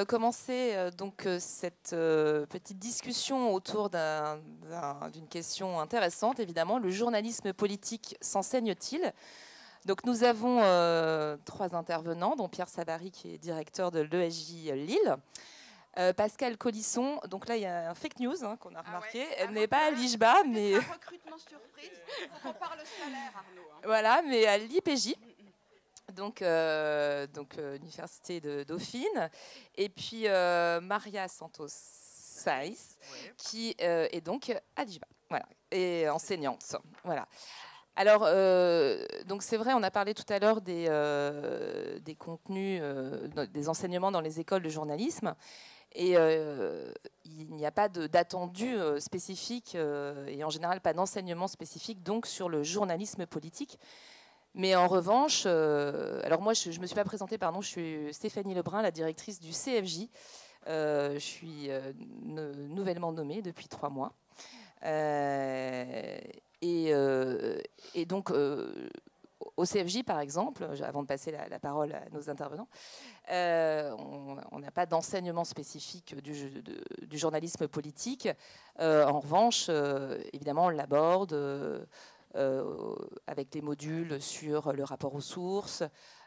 commencer cette petite discussion autour d'une question intéressante, évidemment. Le journalisme politique s'enseigne-t-il? Donc nous avons 3 intervenants, dont Pierre Savary, qui est directeur de l'ESJ Lille. Pascal Collisson, donc là il y a un fake news qu'on a remarqué. Ouais, Elle n'est pas à l'IJBA, mais... un recrutement surprise, il faut qu'on parle salaire, Arnaud. Voilà, mais à l'IPJ. Donc Université de Dauphine, et puis Maria Santos Saïs, qui est donc à l'IJBA, voilà, et enseignante. Voilà. Alors, donc c'est vrai, on a parlé tout à l'heure des contenus, des enseignements dans les écoles de journalisme, et il n'y a pas d'attendu spécifique, et en général pas d'enseignement spécifique donc sur le journalisme politique. Mais en revanche, alors moi je ne me suis pas présentée, pardon, je suis Stéphanie Lebrun, la directrice du CFJ. Je suis nouvellement nommée depuis 3 mois. Et donc au CFJ par exemple, avant de passer la parole à nos intervenants, on n'a pas d'enseignement spécifique du journalisme politique. En revanche, évidemment, on l'aborde avec des modules sur le rapport aux sources,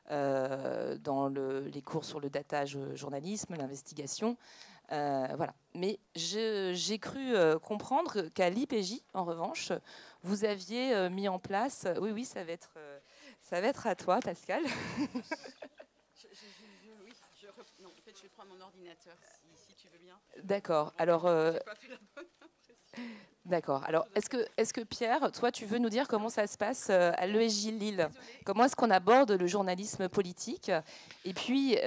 dans les cours sur le datage journalisme, l'investigation. Voilà. Mais j'ai cru comprendre qu'à l'IPJ, en revanche, vous aviez mis en place... Oui, ça va être à toi, Pascal. Non, en fait, je vais prendre mon ordinateur, si tu veux bien. D'accord. Alors... J'ai pas fait la bonne impression. D'accord. Alors, est-ce que Pierre, toi, tu veux nous dire comment ça se passe à l'ESJ Lille? Comment est-ce qu'on aborde le journalisme politique? Et puis...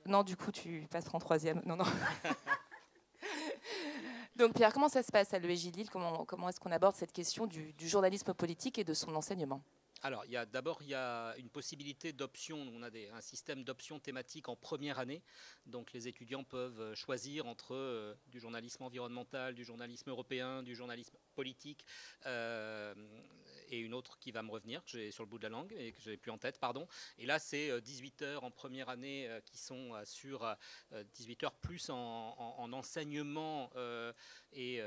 Non, du coup, tu passeras en 3e. Non. Donc, Pierre, comment ça se passe à l'ESJ Lille? Comment est-ce qu'on aborde cette question du journalisme politique et de son enseignement? Alors, il y a une possibilité d'options. On a un système d'options thématiques en première année. Donc, les étudiants peuvent choisir entre du journalisme environnemental, du journalisme européen, du journalisme politique et une autre qui va me revenir, que j'ai sur le bout de la langue et que je n'ai plus en tête, pardon. Et là, c'est 18 heures en première année qui sont sur 18 heures plus en enseignement et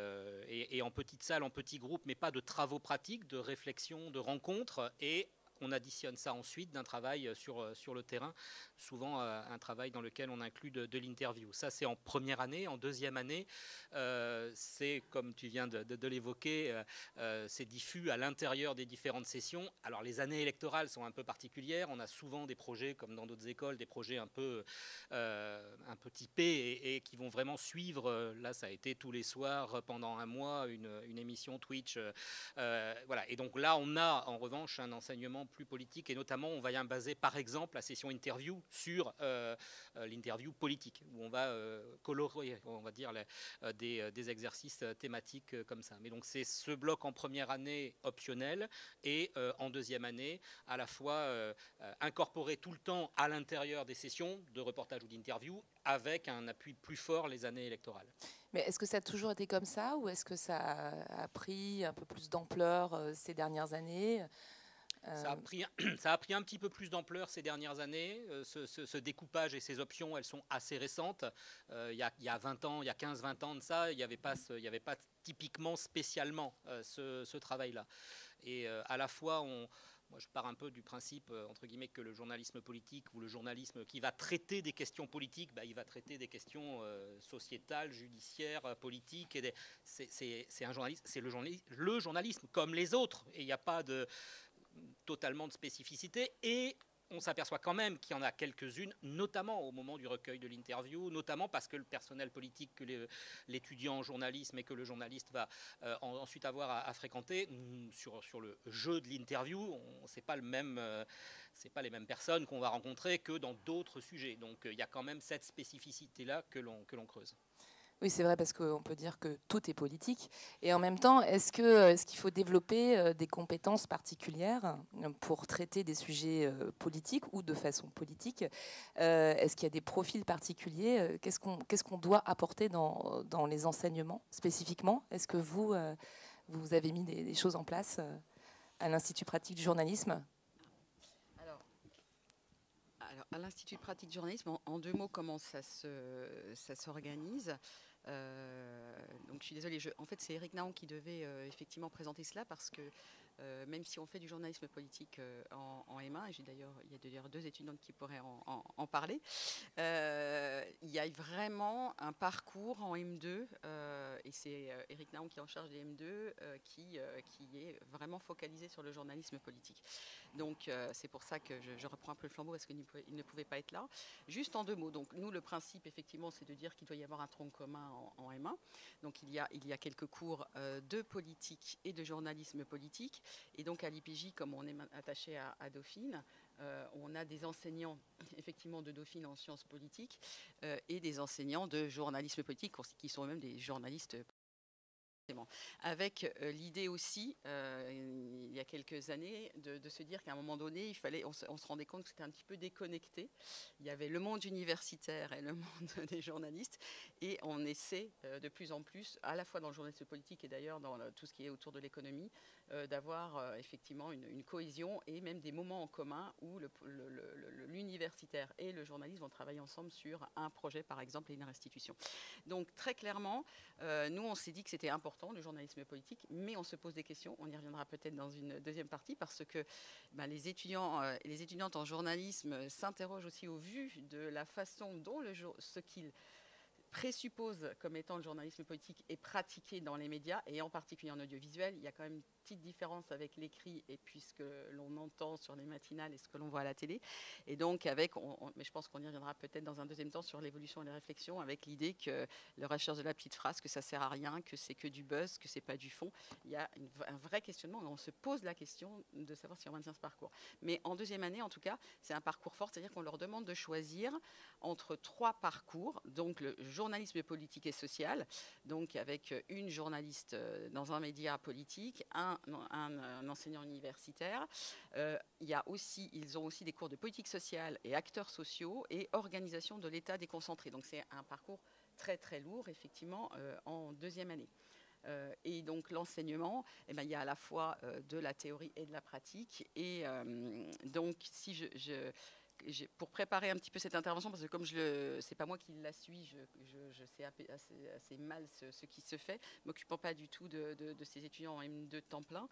en petite salle, en petits groupes, mais pas de travaux pratiques, de réflexion, de rencontres. Et on additionne ça ensuite d'un travail sur le terrain, souvent un travail dans lequel on inclut de l'interview. Ça, c'est en première année. En deuxième année, c'est, comme tu viens de l'évoquer, c'est diffus à l'intérieur des différentes sessions. Alors, les années électorales sont un peu particulières. On a souvent des projets, comme dans d'autres écoles, des projets un peu typés et qui vont vraiment suivre. Là, ça a été tous les soirs pendant un mois une émission Twitch. Voilà. Et donc là, on a en revanche un enseignement plus politique, et notamment on va y baser par exemple la session interview sur l'interview politique, où on va colorer, on va dire, des exercices thématiques comme ça. Mais donc c'est ce bloc en première année optionnel, et en deuxième année à la fois incorporé tout le temps à l'intérieur des sessions de reportage ou d'interview, avec un appui plus fort les années électorales. Mais est-ce que ça a toujours été comme ça, ou est-ce que ça a pris un peu plus d'ampleur ces dernières années? Ça a pris un petit peu plus d'ampleur ces dernières années. Ce découpage et ces options, elles sont assez récentes. Il y a 20 ans, il y a 15-20 ans de ça, il n'y avait pas typiquement, spécialement ce travail-là. Et à la fois, moi, je pars un peu du principe, entre guillemets, que le journalisme politique, ou le journalisme qui va traiter des questions politiques, il va traiter des questions sociétales, judiciaires, politiques. C'est un journalisme, c'est le journalisme comme les autres. Et il n'y a pas totalement de spécificité, et on s'aperçoit quand même qu'il y en a quelques-unes, notamment au moment du recueil de l'interview, notamment parce que le personnel politique que l'étudiant en journalisme et que le journaliste va ensuite avoir à fréquenter, sur le jeu de l'interview, c'est pas les mêmes personnes qu'on va rencontrer que dans d'autres sujets. Donc il y a quand même cette spécificité-là que l'on creuse. Oui, c'est vrai, parce qu'on peut dire que tout est politique. Et en même temps, est-ce qu'il faut développer des compétences particulières pour traiter des sujets politiques ou de façon politique? Est-ce qu'il y a des profils particuliers? Qu'est-ce qu'on doit apporter dans les enseignements spécifiquement? Est-ce que vous avez mis des choses en place à l'Institut pratique du journalisme? à l'Institut de pratique du journalisme, en 2 mots, comment ça s'organise. Donc je suis désolée, en fait c'est Eric Naon qui devait effectivement présenter cela parce que même si on fait du journalisme politique en M1, et il y a d'ailleurs 2 étudiantes qui pourraient en parler, il y a vraiment un parcours en M2 et c'est Eric Naon qui est en charge des M2 qui est vraiment focalisé sur le journalisme politique. Donc c'est pour ça que je reprends un peu le flambeau parce qu'il ne pouvait pas être là. Juste en 2 mots, donc nous le principe effectivement c'est de dire qu'il doit y avoir un tronc commun en M1. Donc il y a quelques cours de politique et de journalisme politique. Et donc à l'IPJ, comme on est attaché à Dauphine, on a des enseignants effectivement de Dauphine en sciences politiques et des enseignants de journalisme politique qui sont eux-mêmes des journalistes politiques. Avec l'idée aussi, il y a quelques années, de se dire qu'à un moment donné, on se rendait compte que c'était un petit peu déconnecté. Il y avait le monde universitaire et le monde des journalistes, et on essaie de plus en plus, à la fois dans le journalisme politique et d'ailleurs dans tout ce qui est autour de l'économie, d'avoir effectivement une cohésion et même des moments en commun où l'universitaire et le journaliste vont travailler ensemble sur un projet, par exemple, et une restitution. Donc très clairement, nous on s'est dit que c'était important le journalisme politique, mais on se pose des questions, on y reviendra peut-être dans une deuxième partie, parce que les étudiants et les étudiantes en journalisme s'interrogent aussi au vu de la façon dont ce qu'ils présuppose comme étant le journalisme politique est pratiqué dans les médias, et en particulier en audiovisuel. Il y a quand même une petite différence avec l'écrit et puis ce que l'on entend sur les matinales et ce que l'on voit à la télé. Et donc, mais je pense qu'on y reviendra peut-être dans un deuxième temps sur l'évolution et les réflexions, avec l'idée que le recherche de la petite phrase, que ça sert à rien, que c'est que du buzz, que c'est pas du fond. Il y a un vrai questionnement, on se pose la question de savoir si on maintient ce parcours. Mais en 2e année, en tout cas, c'est un parcours fort, c'est-à-dire qu'on leur demande de choisir entre 3 parcours, donc le journalisme politique et social, donc avec une journaliste dans un média politique, un enseignant universitaire. Ils ont aussi des cours de politique sociale et acteurs sociaux et organisation de l'État déconcentré. Donc c'est un parcours très très lourd, effectivement, en 2e année. Et donc l'enseignement, il y a à la fois de la théorie et de la pratique. Et donc si pour préparer un petit peu cette intervention, parce que comme c'est pas moi qui la suis, je sais assez mal ce qui se fait, m'occupant pas du tout de ces étudiants en M2 temps plein.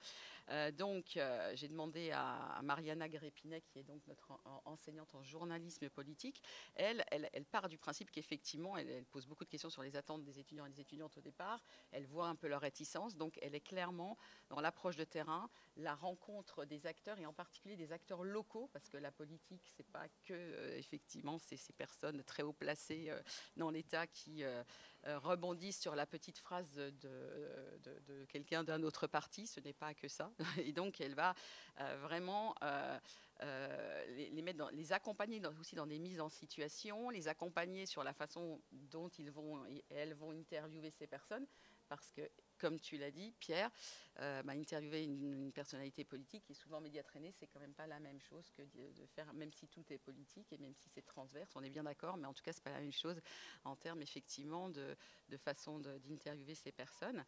Donc j'ai demandé à Mariana Grépinet, qui est donc notre enseignante en journalisme politique. Elle part du principe qu'effectivement, elle pose beaucoup de questions sur les attentes des étudiants et des étudiantes au départ. Elle voit un peu leur réticence, donc elle est clairement dans l'approche de terrain, la rencontre des acteurs et en particulier des acteurs locaux, parce que la politique, c'est pas que effectivement ces personnes très haut placées dans l'État qui rebondissent sur la petite phrase de quelqu'un d'un autre parti. Ce n'est pas que ça. Et donc elle va vraiment les accompagner aussi dans des mises en situation, les accompagner sur la façon dont elles vont interviewer ces personnes, parce que, comme tu l'as dit, Pierre, interviewer une personnalité politique qui est souvent média traînée, c'est quand même pas la même chose que de faire, même si tout est politique et même si c'est transverse, on est bien d'accord, mais en tout cas, c'est pas la même chose en termes effectivement de façon d'interviewer ces personnes.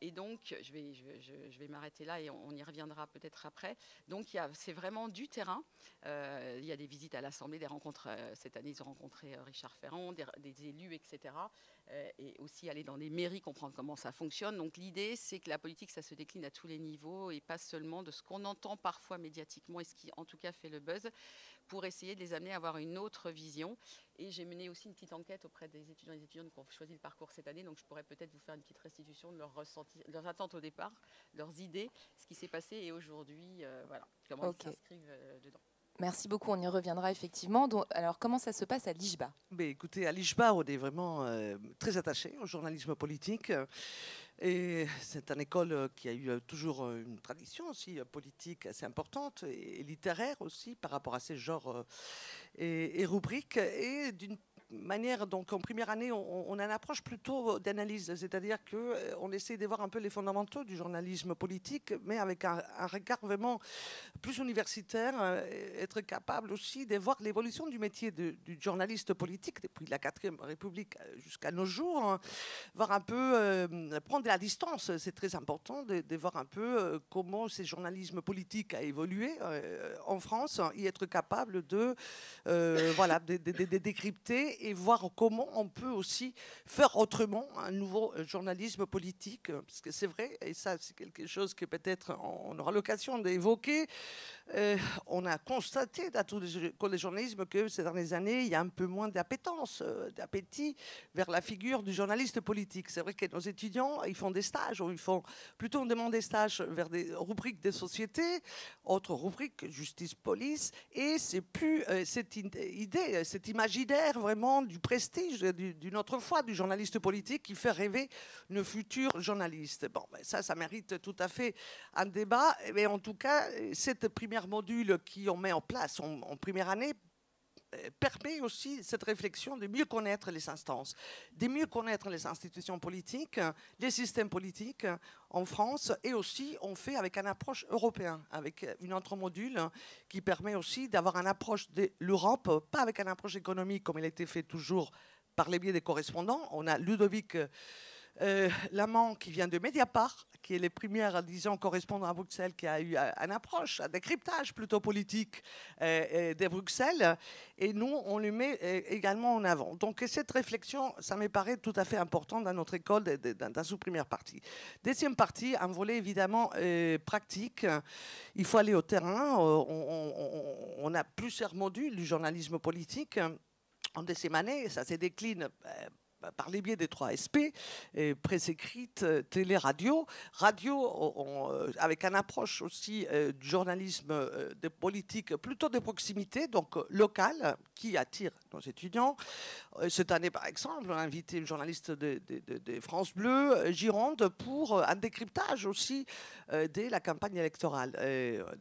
Et donc, je vais m'arrêter là et on y reviendra peut-être après. Donc, c'est vraiment du terrain. Il y a des visites à l'Assemblée, des rencontres. Cette année, ils ont rencontré Richard Ferrand, des élus, etc. Et aussi aller dans les mairies, comprendre comment ça fonctionne. Donc l'idée, c'est que la politique, ça se décline à tous les niveaux et pas seulement de ce qu'on entend parfois médiatiquement et ce qui en tout cas fait le buzz, pour essayer de les amener à avoir une autre vision. Et j'ai mené aussi une petite enquête auprès des étudiants et des étudiantes qui ont choisi le parcours cette année, donc je pourrais peut-être vous faire une petite restitution de leurs ressentis, leurs attentes au départ, leurs idées, ce qui s'est passé et aujourd'hui, voilà, comment ils s'inscrivent dedans. Merci beaucoup, on y reviendra effectivement. Donc, alors, comment ça se passe à l'IJBA ? Écoutez, à l'IJBA, on est vraiment très attaché au journalisme politique. Et c'est une école qui a eu toujours une tradition aussi politique assez importante et littéraire aussi par rapport à ces genres et rubriques. Et manière, donc en première année, on a une approche plutôt d'analyse, c'est-à-dire qu'on essaie de voir un peu les fondamentaux du journalisme politique, mais avec un regard vraiment plus universitaire, être capable aussi de voir l'évolution du métier du journaliste politique depuis la 4e République jusqu'à nos jours, hein, voir un peu, prendre de la distance, c'est très important de voir un peu comment ce journalisme politique a évolué en France, y être capable de décrypter et voir comment on peut aussi faire autrement un nouveau journalisme politique, parce que c'est vrai, et ça c'est quelque chose que peut-être on aura l'occasion d'évoquer, on a constaté dans tout le journalisme que ces dernières années, il y a un peu moins d'appétence, d'appétit vers la figure du journaliste politique. C'est vrai que nos étudiants, ils font des stages, ou ils font plutôt, on demande des stages vers des rubriques des sociétés, autres rubriques, justice, police, et c'est plus cette idée, cet imaginaire vraiment du prestige d'une autre fois du journaliste politique qui fait rêver nos futurs journalistes. Bon, ben ça mérite tout à fait un débat, mais en tout cas, cette première module qu'on met en place en première année permet aussi cette réflexion de mieux connaître les instances, de mieux connaître les institutions politiques, les systèmes politiques en France, et aussi on fait avec une approche européenne, avec une autre module qui permet aussi d'avoir une approche de l'Europe, pas avec une approche économique comme il a été fait toujours par les biais des correspondants. On a Ludovic Lamant qui vient de Mediapart, qui est les premières, disons, correspondants à Bruxelles, qui a eu une approche, un décryptage plutôt politique de Bruxelles, et nous, on le met également en avant. Donc cette réflexion, ça me paraît tout à fait important dans notre école, dans sa première partie. Deuxième partie, un volet évidemment pratique. Il faut aller au terrain. On a plusieurs modules du journalisme politique. En deuxième année, ça se décline par les biais des 3 SP, presse écrite, télé, radio. Radio, avec une approche aussi du journalisme de politique plutôt de proximité, donc local, qui attire nos étudiants. Cette année, par exemple, on a invité une journaliste de France Bleu, Gironde, pour un décryptage aussi de la campagne électorale,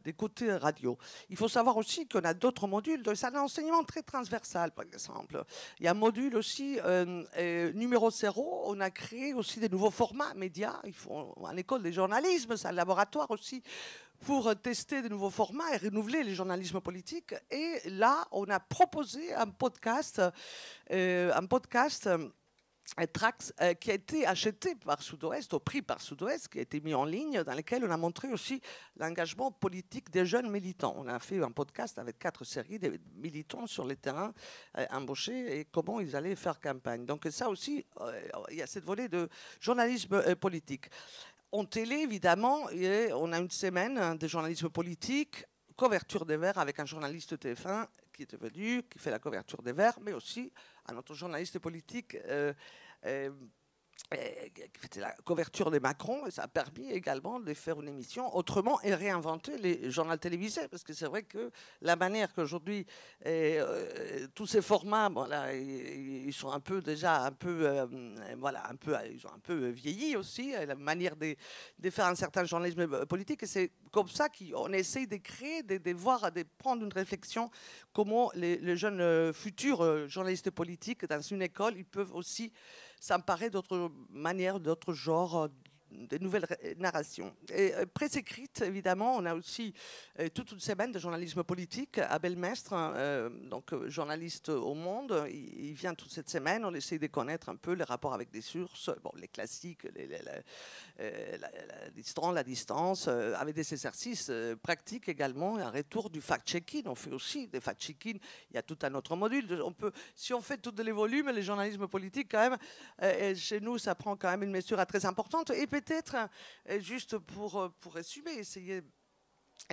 des côtés radio. Il faut savoir aussi qu'on a d'autres modules, c'est un enseignement très transversal, par exemple. Il y a un module aussi numéro 0, on a créé aussi des nouveaux formats médias. Il faut, en école de journalisme, c'est un laboratoire aussi pour tester de nouveaux formats et renouveler le journalisme politique. Et là, on a proposé un podcast Trax, qui a été acheté par Sud-Ouest, au prix par Sud-Ouest, qui a été mis en ligne, dans lequel on a montré aussi l'engagement politique des jeunes militants. On a fait un podcast avec 4 séries de militants sur les terrains embauchés et comment ils allaient faire campagne. Donc ça aussi, il y a cette volée de journalisme politique. En télé, évidemment, on a une semaine de journalisme politique, couverture des Verts avec un journaliste TF1 qui est venu, qui fait la couverture des Verts, mais aussi un autre journaliste politique qui faisait la couverture de Macron, et ça a permis également de faire une émission autrement et réinventer les journaux télévisés, parce que c'est vrai que la manière qu'aujourd'hui tous ces formats, bon, là, ils sont un peu déjà ils ont un peu vieilli aussi, la manière de faire un certain journalisme politique, et c'est comme ça qu'on essaye de créer, de voir, de prendre une réflexion comment les jeunes futurs journalistes politiques dans une école, ils peuvent aussi s'emparer d'autres manières, d'autres genres, de nouvelles narrations. Et presse écrite, évidemment, on a aussi toute une semaine de journalisme politique. Abel Mestre, donc journaliste au Monde, il vient toute cette semaine. On essaie de connaître un peu les rapports avec des sources, bon, les classiques, la distance, avec des exercices pratiques également, et un retour du fact-checking. On fait aussi des fact-checking. Il y a tout un autre module. Si on fait tous les volumes, les journalismes politiques, quand même, chez nous, ça prend quand même une mesure très importante. Et peut-être, juste pour résumer, essayer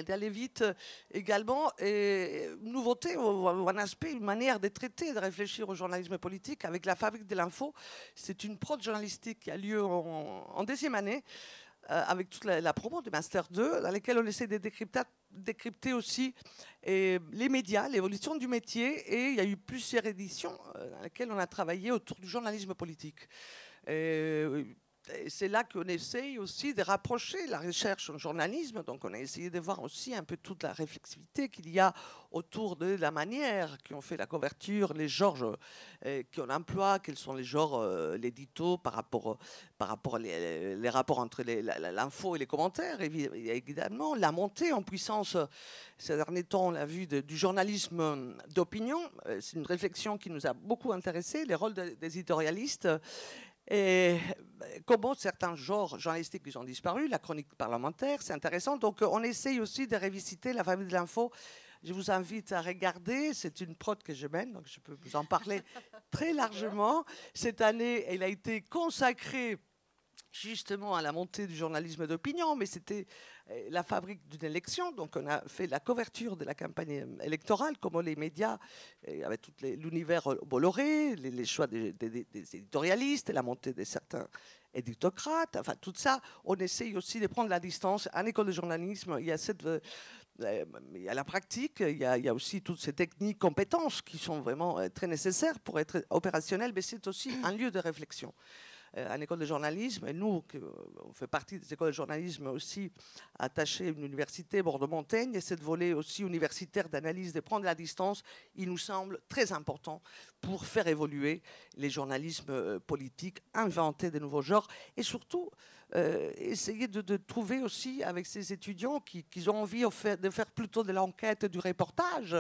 d'aller vite également, une nouveauté, un aspect, une manière de traiter, de réfléchir au journalisme politique avec la Fabrique de l'info. C'est une prod journalistique qui a lieu en deuxième année, avec toute la promo du Master 2, dans laquelle on essaie de décrypter aussi les médias, l'évolution du métier, et il y a eu plusieurs éditions dans lesquelles on a travaillé autour du journalisme politique. c'est là qu'on essaye aussi de rapprocher la recherche en journalisme. Donc, on a essayé de voir aussi un peu toute la réflexivité qu'il y a autour de la manière qu'on fait la couverture, les genres qu'on emploie, quels sont les genres, l'édito par rapport les rapports entre l'info et les commentaires. Évidemment, la montée en puissance ces derniers temps, on l'a vu, du journalisme d'opinion. C'est une réflexion qui nous a beaucoup intéressés, les rôles des éditorialistes. Et comment certains genres journalistiques qui ont disparu, la chronique parlementaire, c'est intéressant. Donc, on essaye aussi de revisiter la famille de l'info. Je vous invite à regarder. C'est une prod que je mène, donc je peux vous en parler très largement. Cette année, elle a été consacrée justement à la montée du journalisme d'opinion, mais c'était la fabrique d'une élection. Donc, on a fait la couverture de la campagne électorale, comment les médias, avec tout l'univers Bolloré, les choix des éditorialistes, la montée de certains éditocrates, enfin, tout ça, on essaye aussi de prendre la distance. En école de journalisme, il y a il y a la pratique, il y a aussi toutes ces techniques, compétences qui sont vraiment très nécessaires pour être opérationnelles, mais c'est aussi un lieu de réflexion. En école de journalisme, et nous, on fait partie des écoles de journalisme aussi attachées à une université, Bordeaux-Montaigne, et cette volet aussi universitaire d'analyse, de prendre la distance, il nous semble très important pour faire évoluer les journalismes politiques, inventer de nouveaux genres, et surtout essayer de trouver aussi avec ces étudiants qui ont envie de faire plutôt de l'enquête, du reportage,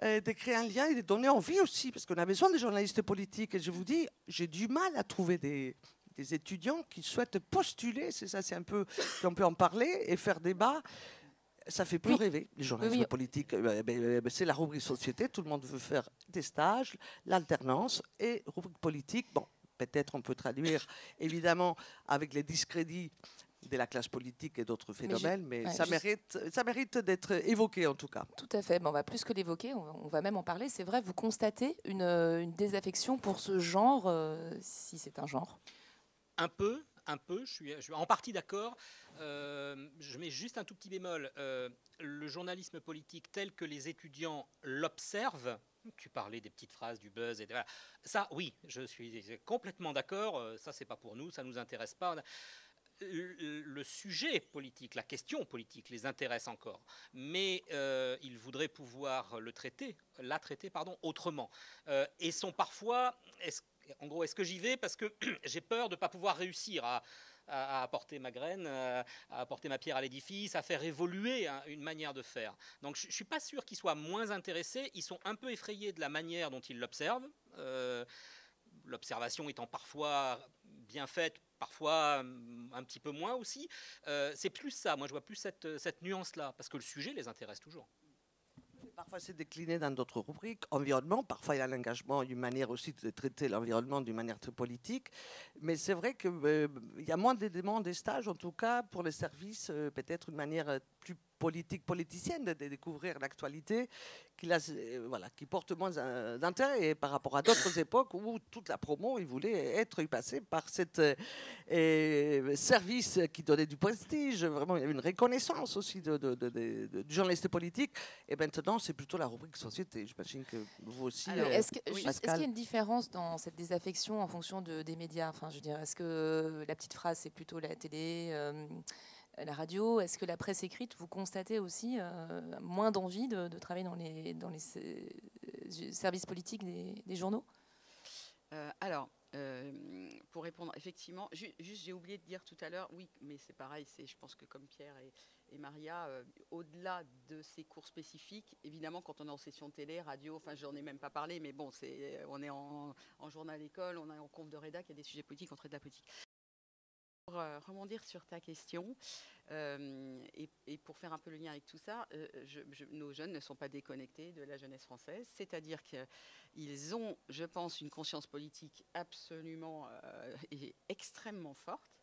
de créer un lien et de donner envie aussi, parce qu'on a besoin de journalistes politiques. Et je vous dis, j'ai du mal à trouver des étudiants qui souhaitent postuler, c'est ça, c'est un peu, on peut en parler et faire débat. Ça fait plus rêver, les journalistes politiques. C'est la rubrique société, tout le monde veut faire des stages, l'alternance et rubrique politique. Bon, peut-être on peut traduire, évidemment, avec les discrédits de la classe politique et d'autres phénomènes, mais ça mérite d'être évoqué en tout cas. Tout à fait, mais on va plus que l'évoquer, on va même en parler. C'est vrai, vous constatez une désaffection pour ce genre, si c'est un genre? Un peu, je suis en partie d'accord. Je mets juste un tout petit bémol. Le journalisme politique tel que les étudiants l'observent, tu parlais des petites phrases, du buzz, et voilà. Ça, oui, je suis complètement d'accord. Ça, c'est pas pour nous, ça nous intéresse pas. Le sujet politique, la question politique les intéresse encore, mais ils voudraient pouvoir la traiter autrement. Et sont parfois, en gros, est-ce que j'y vais parce que j'ai peur de ne pas pouvoir réussir à apporter ma graine, à apporter ma pierre à l'édifice, à faire évoluer une manière de faire. Donc je ne suis pas sûr qu'ils soient moins intéressés, ils sont un peu effrayés de la manière dont ils l'observent, l'observation étant parfois bien faite, parfois un petit peu moins aussi. C'est plus ça, moi je vois plus cette nuance-là, parce que le sujet les intéresse toujours. Parfois, c'est décliné dans d'autres rubriques. Environnement, parfois, il y a l'engagement, une manière aussi de traiter l'environnement d'une manière très politique. Mais c'est vrai qu'il y a moins de demandes des stages, en tout cas, pour les services, peut-être une manière plus politique, politicienne de découvrir l'actualité qui porte moins d'intérêt par rapport à d'autres époques où toute la promo, il voulait être passé par cette service qui donnait du prestige. Vraiment, il y avait une reconnaissance aussi du journaliste politique. Et maintenant, c'est plutôt la rubrique société. J'imagine que vous aussi. Alors, est-ce qu'il y a une différence dans cette désaffection en fonction des médias? Enfin, je veux dire, est-ce que la petite phrase, c'est plutôt la télé, la radio? Est-ce que la presse écrite, vous constatez aussi moins d'envie de travailler dans les services politiques des journaux? Alors, pour répondre, effectivement, juste j'ai oublié de dire tout à l'heure, oui, mais c'est pareil, je pense que comme Pierre et Maria, au-delà de ces cours spécifiques, évidemment, quand on est en session télé, radio, enfin, j'en ai même pas parlé, mais bon, on est en journal école, on est en conf de rédac, il y a des sujets politiques, on traite de la politique. Pour rebondir sur ta question, et pour faire un peu le lien avec tout ça, nos jeunes ne sont pas déconnectés de la jeunesse française, c'est-à-dire qu'ils ont, je pense, une conscience politique absolument et extrêmement forte,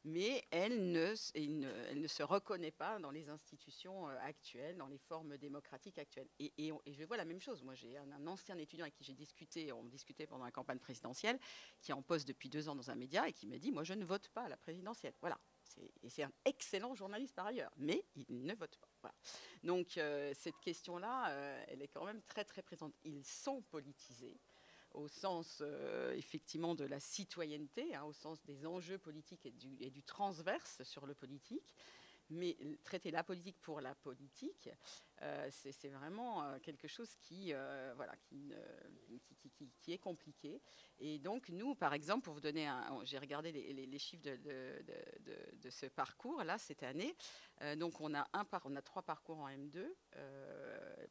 mais elle ne se reconnaît pas dans les institutions actuelles, dans les formes démocratiques actuelles. Et je vois la même chose. Moi, j'ai un ancien étudiant avec qui on discutait pendant la campagne présidentielle, qui est en poste depuis 2 ans dans un média et qui m'a dit, moi, je ne vote pas à la présidentielle. Voilà. Et c'est un excellent journaliste par ailleurs, mais il ne vote pas. Voilà. Donc, cette question-là, elle est quand même très, très présente. Ils sont politisés. au sens effectivement de la citoyenneté, hein, au sens des enjeux politiques et du transverse sur le politique. Mais traiter la politique pour la politique, c'est vraiment quelque chose qui est compliqué. Et donc, nous, par exemple, pour vous donner j'ai regardé les chiffres de ce parcours-là, cette année. Donc, on a 3 parcours en M2,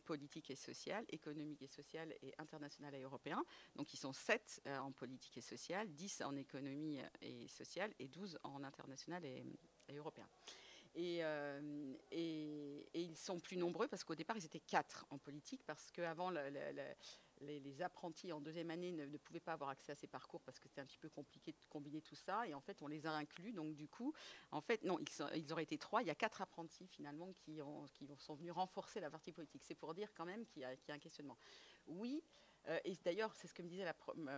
politique et sociale, économique et sociale, et international et européen. Donc, ils sont 7 en politique et sociale, 10 en économie et sociale, et 12 en international et européen. Et ils sont plus nombreux parce qu'au départ, ils étaient 4 en politique, parce qu'avant, les apprentis en 2e année ne pouvaient pas avoir accès à ces parcours parce que c'était un petit peu compliqué de combiner tout ça. Et en fait, on les a inclus. Donc, du coup, en fait, non, ils auraient été 3. Il y a 4 apprentis, finalement, qui sont venus renforcer la partie politique. C'est pour dire quand même qu'il y a un questionnement. Oui. Et d'ailleurs, c'est ce que me disait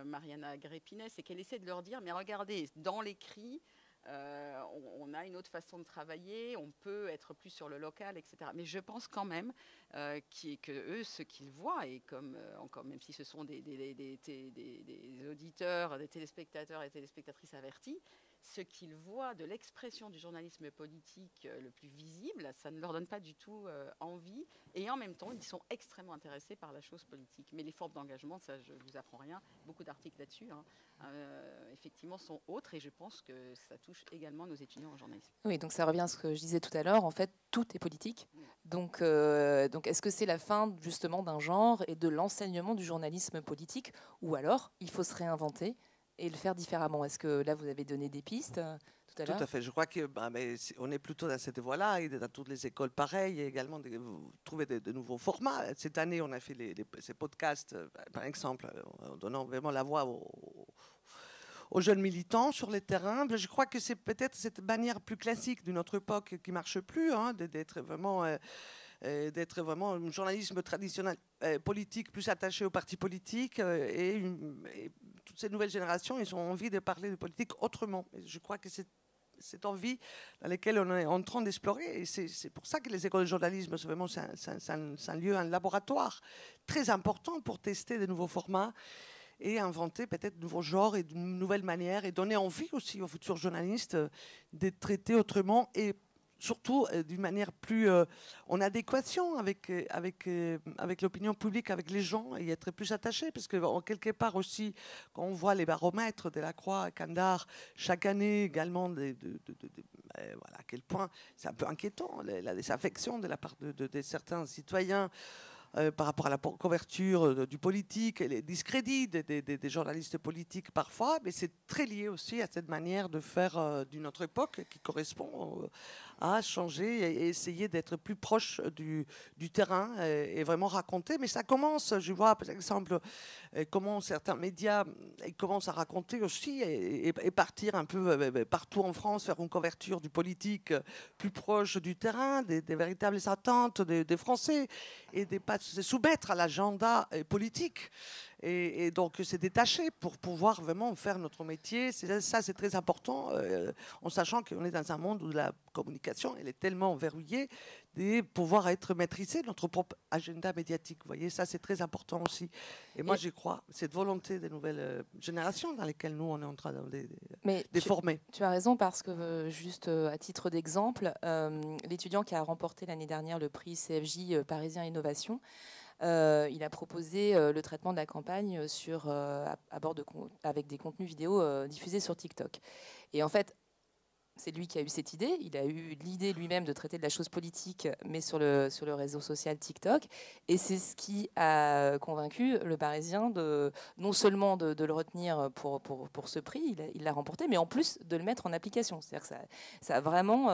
Mariana Grépinès, c'est qu'elle essaie de leur dire, mais regardez, dans l'écrit, on a une autre façon de travailler, on peut être plus sur le local, etc. Mais je pense quand même que eux, ce qu'ils voient, et comme encore, même si ce sont des auditeurs, des téléspectateurs et téléspectatrices avertis, ce qu'ils voient de l'expression du journalisme politique le plus visible, ça ne leur donne pas du tout envie. Et en même temps, ils sont extrêmement intéressés par la chose politique. Mais les formes d'engagement, ça, je ne vous apprends rien. Beaucoup d'articles là-dessus, hein, effectivement, sont autres. Et je pense que ça touche également nos étudiants en journalisme. Oui, donc ça revient à ce que je disais tout à l'heure. En fait, tout est politique. Donc est-ce que c'est la fin, justement, d'un genre et de l'enseignement du journalisme politique, ou alors il faut se réinventer et le faire différemment? Est-ce que là, vous avez donné des pistes tout à l'heure? Tout à fait. Je crois qu'on est plutôt dans cette voie-là. Et dans toutes les écoles, pareil. Et également, trouver de nouveaux formats. Cette année, on a fait ces podcasts, par exemple, en donnant vraiment la voix aux jeunes militants sur les terrains. Je crois que c'est peut-être cette manière plus classique de notre époque qui ne marche plus, hein, d'être vraiment un journalisme traditionnel politique, plus attaché aux partis politiques. Et toutes ces nouvelles générations, ils ont envie de parler de politique autrement. Et je crois que c'est cette envie dans laquelle on est en train d'explorer. Et c'est pour ça que les écoles de journalisme, c'est vraiment un lieu, un laboratoire très important pour tester de nouveaux formats et inventer peut-être de nouveaux genres et de nouvelles manières, et donner envie aussi aux futurs journalistes d'être traités autrement, et surtout d'une manière plus en adéquation avec l'opinion publique, avec les gens, et être plus attachés. Parce que quelque part aussi, quand on voit les baromètres de la Croix, Kandar, chaque année également, voilà, à quel point c'est un peu inquiétant, la désaffection de la part de certains citoyens par rapport à la couverture du politique, et les discrédits des journalistes politiques parfois, mais c'est très lié aussi à cette manière de faire d'une autre époque qui correspond à changer et essayer d'être plus proche du terrain et vraiment raconter. Mais ça commence, je vois par exemple comment certains médias commencent à raconter aussi et partir un peu partout en France, faire une couverture du politique plus proche du terrain, des véritables attentes des Français, et de pas se soumettre à l'agenda politique. Et donc, c'est détaché pour pouvoir vraiment faire notre métier. Ça, c'est très important, en sachant qu'on est dans un monde où la communication, elle est tellement verrouillée, de pouvoir être maîtrisé notre propre agenda médiatique. Vous voyez, ça, c'est très important aussi. Et moi, j'y crois, cette volonté des nouvelles générations dans lesquelles nous, on est en train de former. Tu as raison, parce que, juste à titre d'exemple, l'étudiant qui a remporté l'année dernière le prix CFJ Parisien Innovation, il a proposé le traitement de la campagne avec des contenus vidéo diffusés sur TikTok. Et en fait, c'est lui qui a eu cette idée. Il a eu l'idée lui-même de traiter de la chose politique, mais sur le réseau social TikTok. Et c'est ce qui a convaincu le Parisien non seulement de le retenir pour ce prix, il l'a remporté, mais en plus de le mettre en application. C'est-à-dire que ça a vraiment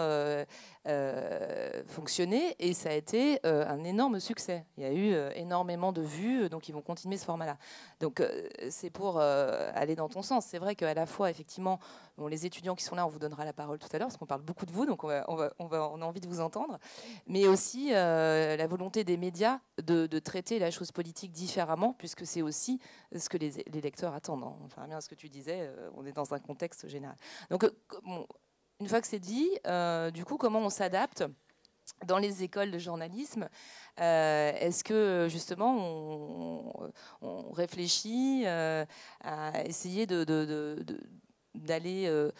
fonctionné, et ça a été un énorme succès. Il y a eu énormément de vues, donc ils vont continuer ce format-là. Donc c'est pour aller dans ton sens. C'est vrai qu'à la fois, effectivement, les étudiants qui sont là, on vous donnera la parole tout à l'heure, parce qu'on parle beaucoup de vous, donc on a envie de vous entendre. Mais aussi la volonté des médias de traiter la chose politique différemment, puisque c'est aussi ce que les lecteurs attendent. Enfin, bien ce que tu disais, on est dans un contexte général. Donc, une fois que c'est dit, du coup, comment on s'adapte dans les écoles de journalisme, est-ce que justement on réfléchit à essayer d'aller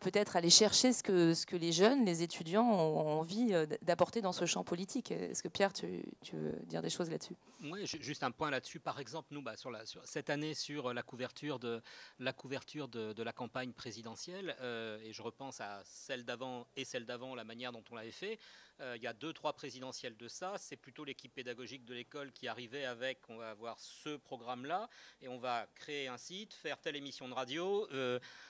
peut-être aller chercher ce que les jeunes, les étudiants ont envie d'apporter dans ce champ politique? Est-ce que Pierre, tu veux dire des choses là-dessus? Oui, juste un point là-dessus. Par exemple, nous, sur cette année, sur la couverture de la campagne présidentielle, et je repense à celle d'avant et celle d'avant, la manière dont on l'avait fait. Il y a 2-3 présidentielles de ça. C'est plutôt l'équipe pédagogique de l'école qui arrivait avec, on va avoir ce programme-là, et on va créer un site, faire telle émission de radio,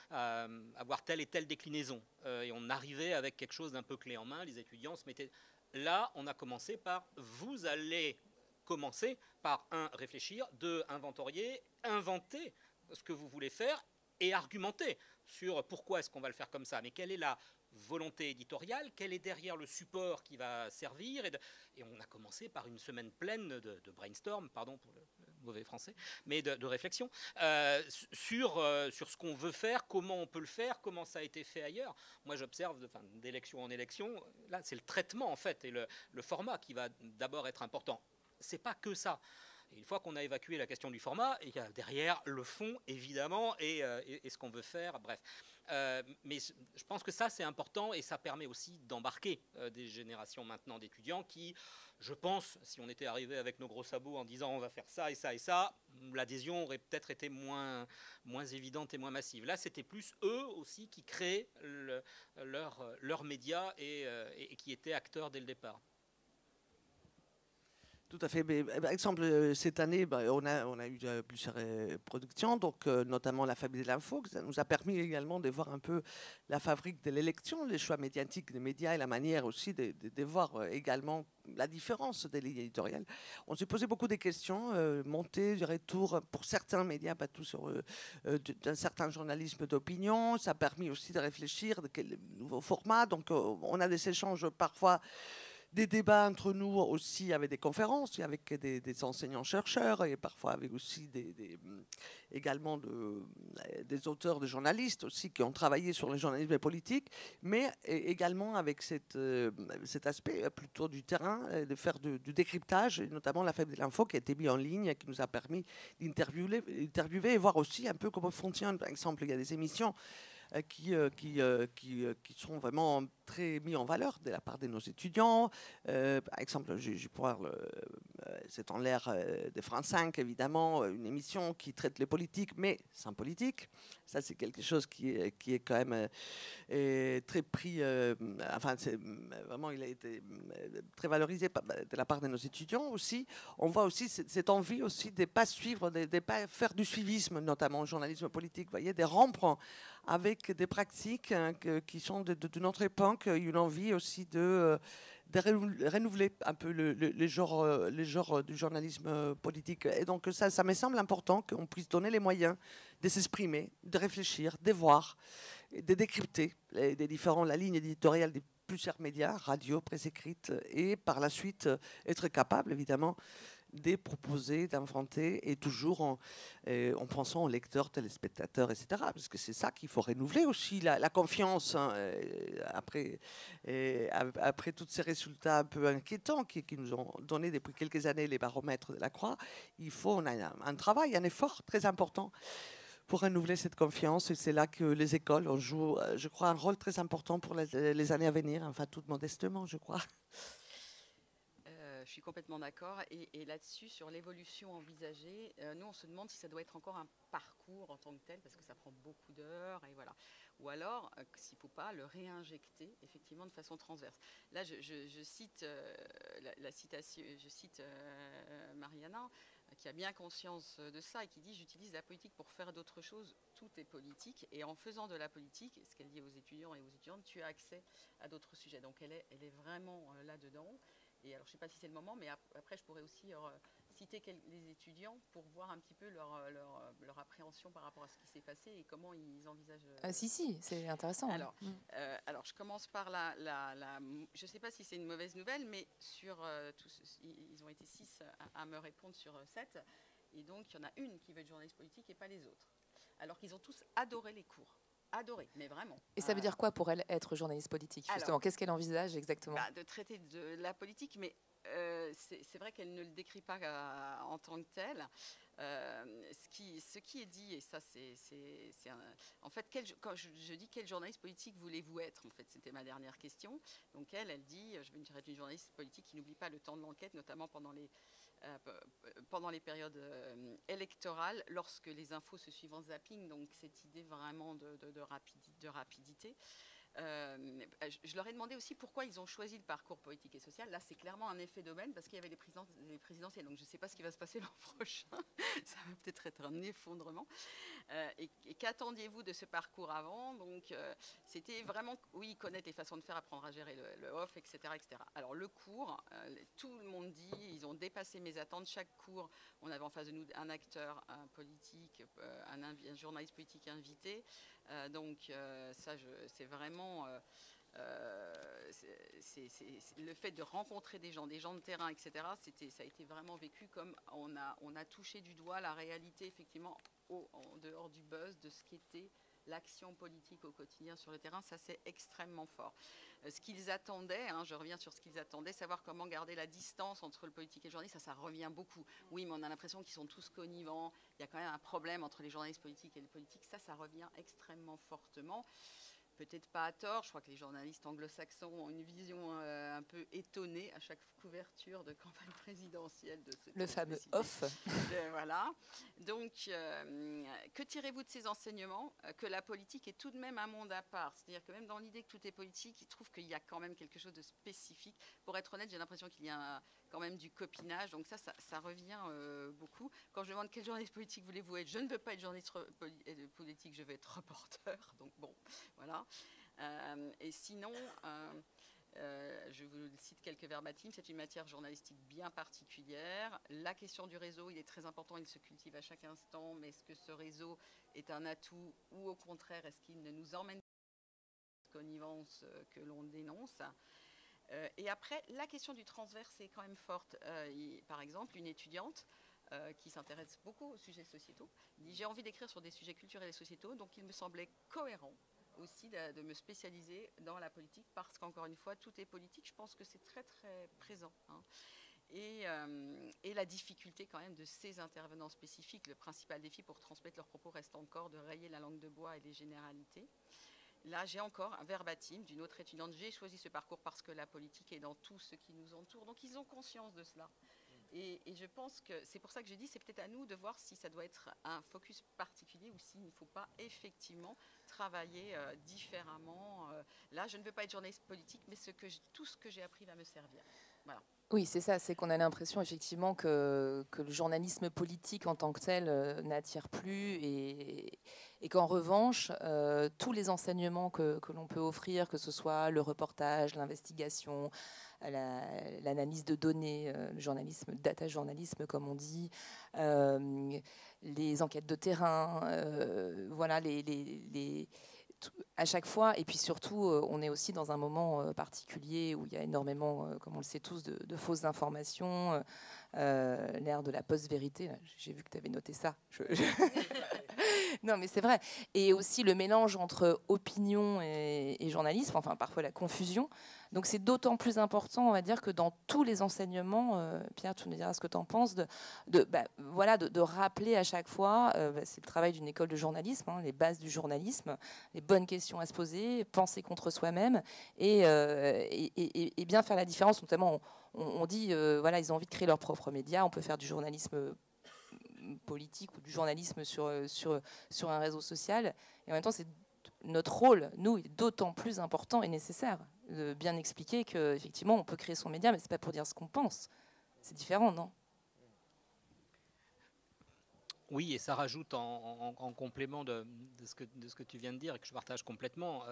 avoir telle et telle déclinaison. Et on arrivait avec quelque chose d'un peu clé en main. Les étudiants se mettaient... Là, on a commencé par, vous allez commencer par, 1, réfléchir, 2, inventorier, inventer ce que vous voulez faire et argumenter sur pourquoi est-ce qu'on va le faire comme ça, mais quelle est la volonté éditoriale, quel est derrière le support qui va servir, et on a commencé par une semaine pleine de brainstorm, pardon pour le mauvais français, mais de réflexion sur ce qu'on veut faire, comment on peut le faire, comment ça a été fait ailleurs. Moi j'observe d'élection en élection, là c'est le traitement en fait et le format qui va d'abord être important. C'est pas que ça. Et une fois qu'on a évacué la question du format, il y a derrière le fond, évidemment, et ce qu'on veut faire, bref. Mais je pense que ça, c'est important, et ça permet aussi d'embarquer des générations maintenant d'étudiants qui, je pense, si on était arrivé avec nos gros sabots en disant on va faire ça et ça et ça, l'adhésion aurait peut-être été moins évidente et moins massive. Là, c'était plus eux aussi qui créaient leurs médias et qui étaient acteurs dès le départ. Tout à fait. Mais, par exemple, cette année, on a eu plusieurs productions, donc notamment La Fabrique de l'info. Ça nous a permis également de voir un peu la fabrique de l'élection, les choix médiatiques des médias et la manière aussi de voir également la différence des lignes éditoriales. On s'est posé beaucoup de questions, montées, du retour pour certains médias, pas tous, d'un certain journalisme d'opinion. Ça a permis aussi de réfléchir de quel nouveau format. Donc, on a des échanges parfois, des débats entre nous aussi avec des conférences, avec des enseignants-chercheurs et parfois avec aussi également des auteurs, des journalistes aussi qui ont travaillé sur le journalisme politique, mais également avec cet aspect plutôt du terrain, de faire du décryptage, et notamment La Fabrique de l'info qui a été mis en ligne et qui nous a permis d'interviewer et voir aussi un peu comment fonctionne. Par exemple, il y a des émissions qui sont vraiment très mis en valeur de la part de nos étudiants. Par exemple, je parle, c'est en l'air de France 5, évidemment, une émission qui traite les politiques, mais sans politique. Ça, c'est quelque chose qui est quand même très pris. Enfin, vraiment, il a été très valorisé de la part de nos étudiants aussi. On voit aussi cette envie aussi de ne pas suivre, de ne pas faire du suivisme, notamment au journalisme politique. Vous voyez, de rompre avec des pratiques qui sont de notre époque, une envie aussi de renouveler un peu les genres du journalisme politique. Et donc ça me semble important qu'on puisse donner les moyens de s'exprimer, de réfléchir, de voir, de décrypter la ligne éditoriale des plusieurs médias, radio, presse écrite, et par la suite être capable, évidemment, de proposer, d'inventer, et toujours en pensant aux lecteurs, téléspectateurs, etc. Parce que c'est ça qu'il faut renouveler aussi, la confiance, hein, après tous ces résultats un peu inquiétants qui nous ont donné depuis quelques années les baromètres de la Croix. On a un travail, un effort très important pour renouveler cette confiance, et c'est là que les écoles jouent, je crois, un rôle très important pour les années à venir, enfin tout modestement, je crois. Je suis complètement d'accord. Et là-dessus, sur l'évolution envisagée, nous, on se demande si ça doit être encore un parcours en tant que tel, parce que ça prend beaucoup d'heures, et voilà. Ou alors, s'il ne faut pas le réinjecter, effectivement, de façon transverse. Là, je cite la citation, je cite Mariana, qui a bien conscience de ça et qui dit « J'utilise la politique pour faire d'autres choses, tout est politique. Et en faisant de la politique, ce qu'elle dit aux étudiants et aux étudiantes, tu as accès à d'autres sujets. » Donc, elle est vraiment là-dedans. Et alors, je ne sais pas si c'est le moment, mais après, je pourrais aussi citer les étudiants pour voir un petit peu leur appréhension par rapport à ce qui s'est passé et comment ils envisagent. Si, c'est intéressant. Alors, alors, je commence par je ne sais pas si c'est une mauvaise nouvelle, mais sur ils ont été 6 à me répondre sur 7. Et donc, il y en a une qui veut être journaliste politique et pas les autres. Alors qu'ils ont tous adoré les cours. adoré, mais vraiment. Et ça veut dire quoi pour elle être journaliste politique, justement? Qu'est-ce qu'elle envisage exactement? De traiter de la politique, mais c'est vrai qu'elle ne le décrit pas en tant que tel. Ce qui est dit, et ça en fait, quand je dis quel journaliste politique voulez-vous être, en fait, c'était ma dernière question. Donc elle dit, je veux être une journaliste politique qui n'oublie pas le temps de l'enquête, notamment pendant les périodes électorales, lorsque les infos se suivent en zapping, donc cette idée vraiment de rapidité. Je leur ai demandé aussi pourquoi ils ont choisi le parcours politique et social. Là, c'est clairement un effet d'aubaine parce qu'il y avait les présidentielles. Donc, je ne sais pas ce qui va se passer l'an prochain. Ça va peut-être être un effondrement. Et qu'attendiez-vous de ce parcours avant? Donc, c'était vraiment, oui, connaître les façons de faire, apprendre à gérer le off, etc., etc. Alors, le cours, tout le monde dit, ils ont dépassé mes attentes. Chaque cours, on avait en face de nous un acteur, un politique, un journaliste politique invité. Donc ça, c'est vraiment le fait de rencontrer des gens de terrain, etc. Ça a été vraiment vécu comme on a touché du doigt la réalité, effectivement, en dehors du buzz de ce qu'était l'action politique au quotidien sur le terrain. Ça, c'est extrêmement fort. Ce qu'ils attendaient, je reviens sur ce qu'ils attendaient, savoir comment garder la distance entre le politique et le journaliste, ça revient beaucoup. Oui, mais on a l'impression qu'ils sont tous connivants. Il y a quand même un problème entre les journalistes politiques et les politiques. Ça revient extrêmement fortement. Peut-être pas à tort, je crois que les journalistes anglo-saxons ont une vision un peu étonnée à chaque couverture de campagne présidentielle. Le fameux off. Voilà. Donc, que tirez-vous de ces enseignements? Que la politique est tout de même un monde à part. C'est-à-dire que même dans l'idée que tout est politique, ils trouvent qu'il y a quand même quelque chose de spécifique. Pour être honnête, j'ai l'impression qu'il y a quand même du copinage. Donc ça revient beaucoup. Quand je demande quel journaliste politique voulez-vous être, je ne veux pas être journaliste politique, je veux être reporter. Donc bon, voilà. Et sinon, je vous cite quelques verbatim, c'est une matière journalistique bien particulière. La question du réseau, il est très important, il se cultive à chaque instant, mais est-ce que ce réseau est un atout ou au contraire, est-ce qu'il ne nous emmène pas dans la connivence que l'on dénonce? Et après, la question du transverse est quand même forte. Par exemple, une étudiante qui s'intéresse beaucoup aux sujets sociétaux dit « J'ai envie d'écrire sur des sujets culturels et sociétaux, donc il me semblait cohérent aussi de me spécialiser dans la politique parce qu'encore une fois, tout est politique. Je pense que c'est très, très présent. Et la difficulté quand même de ces intervenants spécifiques, le principal défi pour transmettre leurs propos reste encore de rayer la langue de bois et les généralités. Là, j'ai encore un verbatim d'une autre étudiante. J'ai choisi ce parcours parce que la politique est dans tout ce qui nous entoure. Donc, ils ont conscience de cela. Et je pense que c'est pour ça que j'ai dit, c'est peut-être à nous de voir si ça doit être un focus particulier ou s'il ne faut pas effectivement travailler différemment. Là, je ne veux pas être journaliste politique, mais tout ce que j'ai appris va me servir. Voilà. Oui, c'est ça, c'est qu'on a l'impression effectivement que le journalisme politique en tant que tel n'attire plus et qu'en revanche, tous les enseignements que l'on peut offrir, que ce soit le reportage, l'investigation, l'analyse de données, le journalisme, data journalisme comme on dit, les enquêtes de terrain, voilà, à chaque fois, et puis surtout, on est aussi dans un moment particulier où il y a énormément, comme on le sait tous, de fausses informations, l'ère de la post-vérité. J'ai vu que tu avais noté ça. Non, mais c'est vrai. Et aussi le mélange entre opinion et journalisme, enfin parfois la confusion. Donc c'est d'autant plus important, on va dire, que dans tous les enseignements, Pierre, tu nous diras ce que tu en penses, de rappeler à chaque fois, c'est le travail d'une école de journalisme, les bases du journalisme, les bonnes questions à se poser, penser contre soi-même et bien faire la différence. Notamment, on dit, voilà, ils ont envie de créer leurs propres médias, on peut faire du journalisme politique ou du journalisme sur un réseau social. Et en même temps, c'est notre rôle, nous, est d'autant plus important et nécessaire de bien expliquer qu'effectivement, on peut créer son média, mais ce n'est pas pour dire ce qu'on pense. C'est différent, non ? Oui, et ça rajoute en complément de ce que tu viens de dire et que je partage complètement.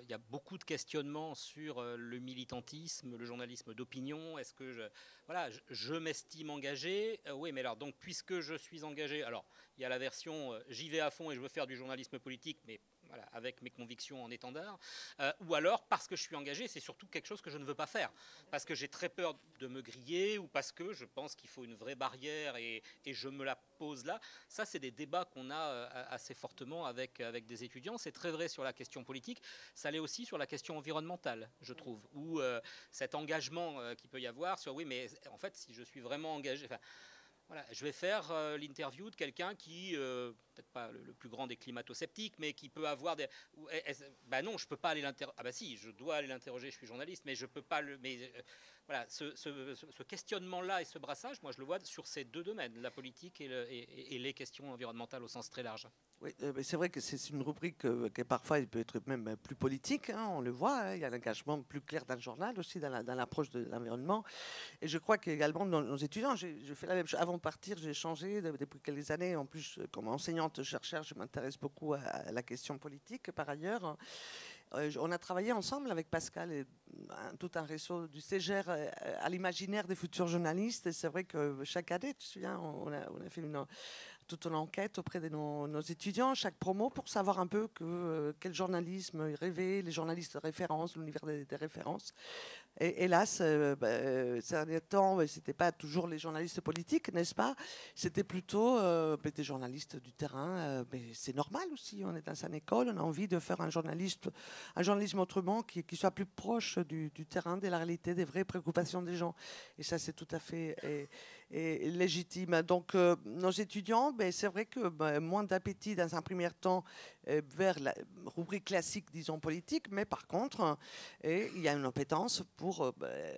Il y a beaucoup de questionnements sur le militantisme, le journalisme d'opinion. Est-ce que je m'estime engagé? Oui, mais alors donc puisque je suis engagé, alors il y a la version j'y vais à fond et je veux faire du journalisme politique, mais voilà, avec mes convictions en étendard, ou alors parce que je suis engagé, c'est surtout quelque chose que je ne veux pas faire, parce que j'ai très peur de me griller, ou parce que je pense qu'il faut une vraie barrière et je me la pose là. Ça, c'est des débats qu'on a assez fortement avec des étudiants. C'est très vrai sur la question politique, ça l'est aussi sur la question environnementale, je trouve, où cet engagement qu'il peut y avoir sur, oui, mais en fait, si je suis vraiment engagé... Enfin, voilà, je vais faire l'interview de quelqu'un qui, peut-être pas le plus grand des climato-sceptiques, mais qui peut avoir des... Ben non, je ne peux pas aller l'interroger. Ah ben si, je dois aller l'interroger, je suis journaliste, mais je ne peux pas le... Mais, voilà, ce questionnement-là et ce brassage, moi je le vois sur ces deux domaines, la politique et les questions environnementales au sens très large. Oui, c'est vrai que c'est une rubrique qui parfois il peut être même plus politique, hein, on le voit, hein, il y a l'engagement plus clair d'un journal aussi dans l'approche de l'environnement. Et je crois qu'également dans nos étudiants, je fais la même chose. Avant de partir, j'ai changé depuis quelques années. En plus, comme enseignante chercheur, je m'intéresse beaucoup à la question politique par ailleurs. On a travaillé ensemble avec Pascal et tout un réseau du CEGER à l'imaginaire des futurs journalistes. Et c'est vrai que chaque année, tu te souviens, on a fait toute une enquête auprès de nos étudiants, chaque promo, pour savoir un peu quel journalisme ils rêvaient, les journalistes de référence, l'univers des références. Et hélas, ces derniers temps, ce n'était pas toujours les journalistes politiques, n'est-ce pas? C'était plutôt des journalistes du terrain. Mais c'est normal aussi, on est dans une école, on a envie de faire un journalisme autrement qui soit plus proche du terrain, de la réalité, des vraies préoccupations des gens. Et ça, c'est tout à fait légitime. Donc, nos étudiants, c'est vrai que moins d'appétit dans un premier temps vers la rubrique classique, disons, politique, mais par contre, il y a une appétence pour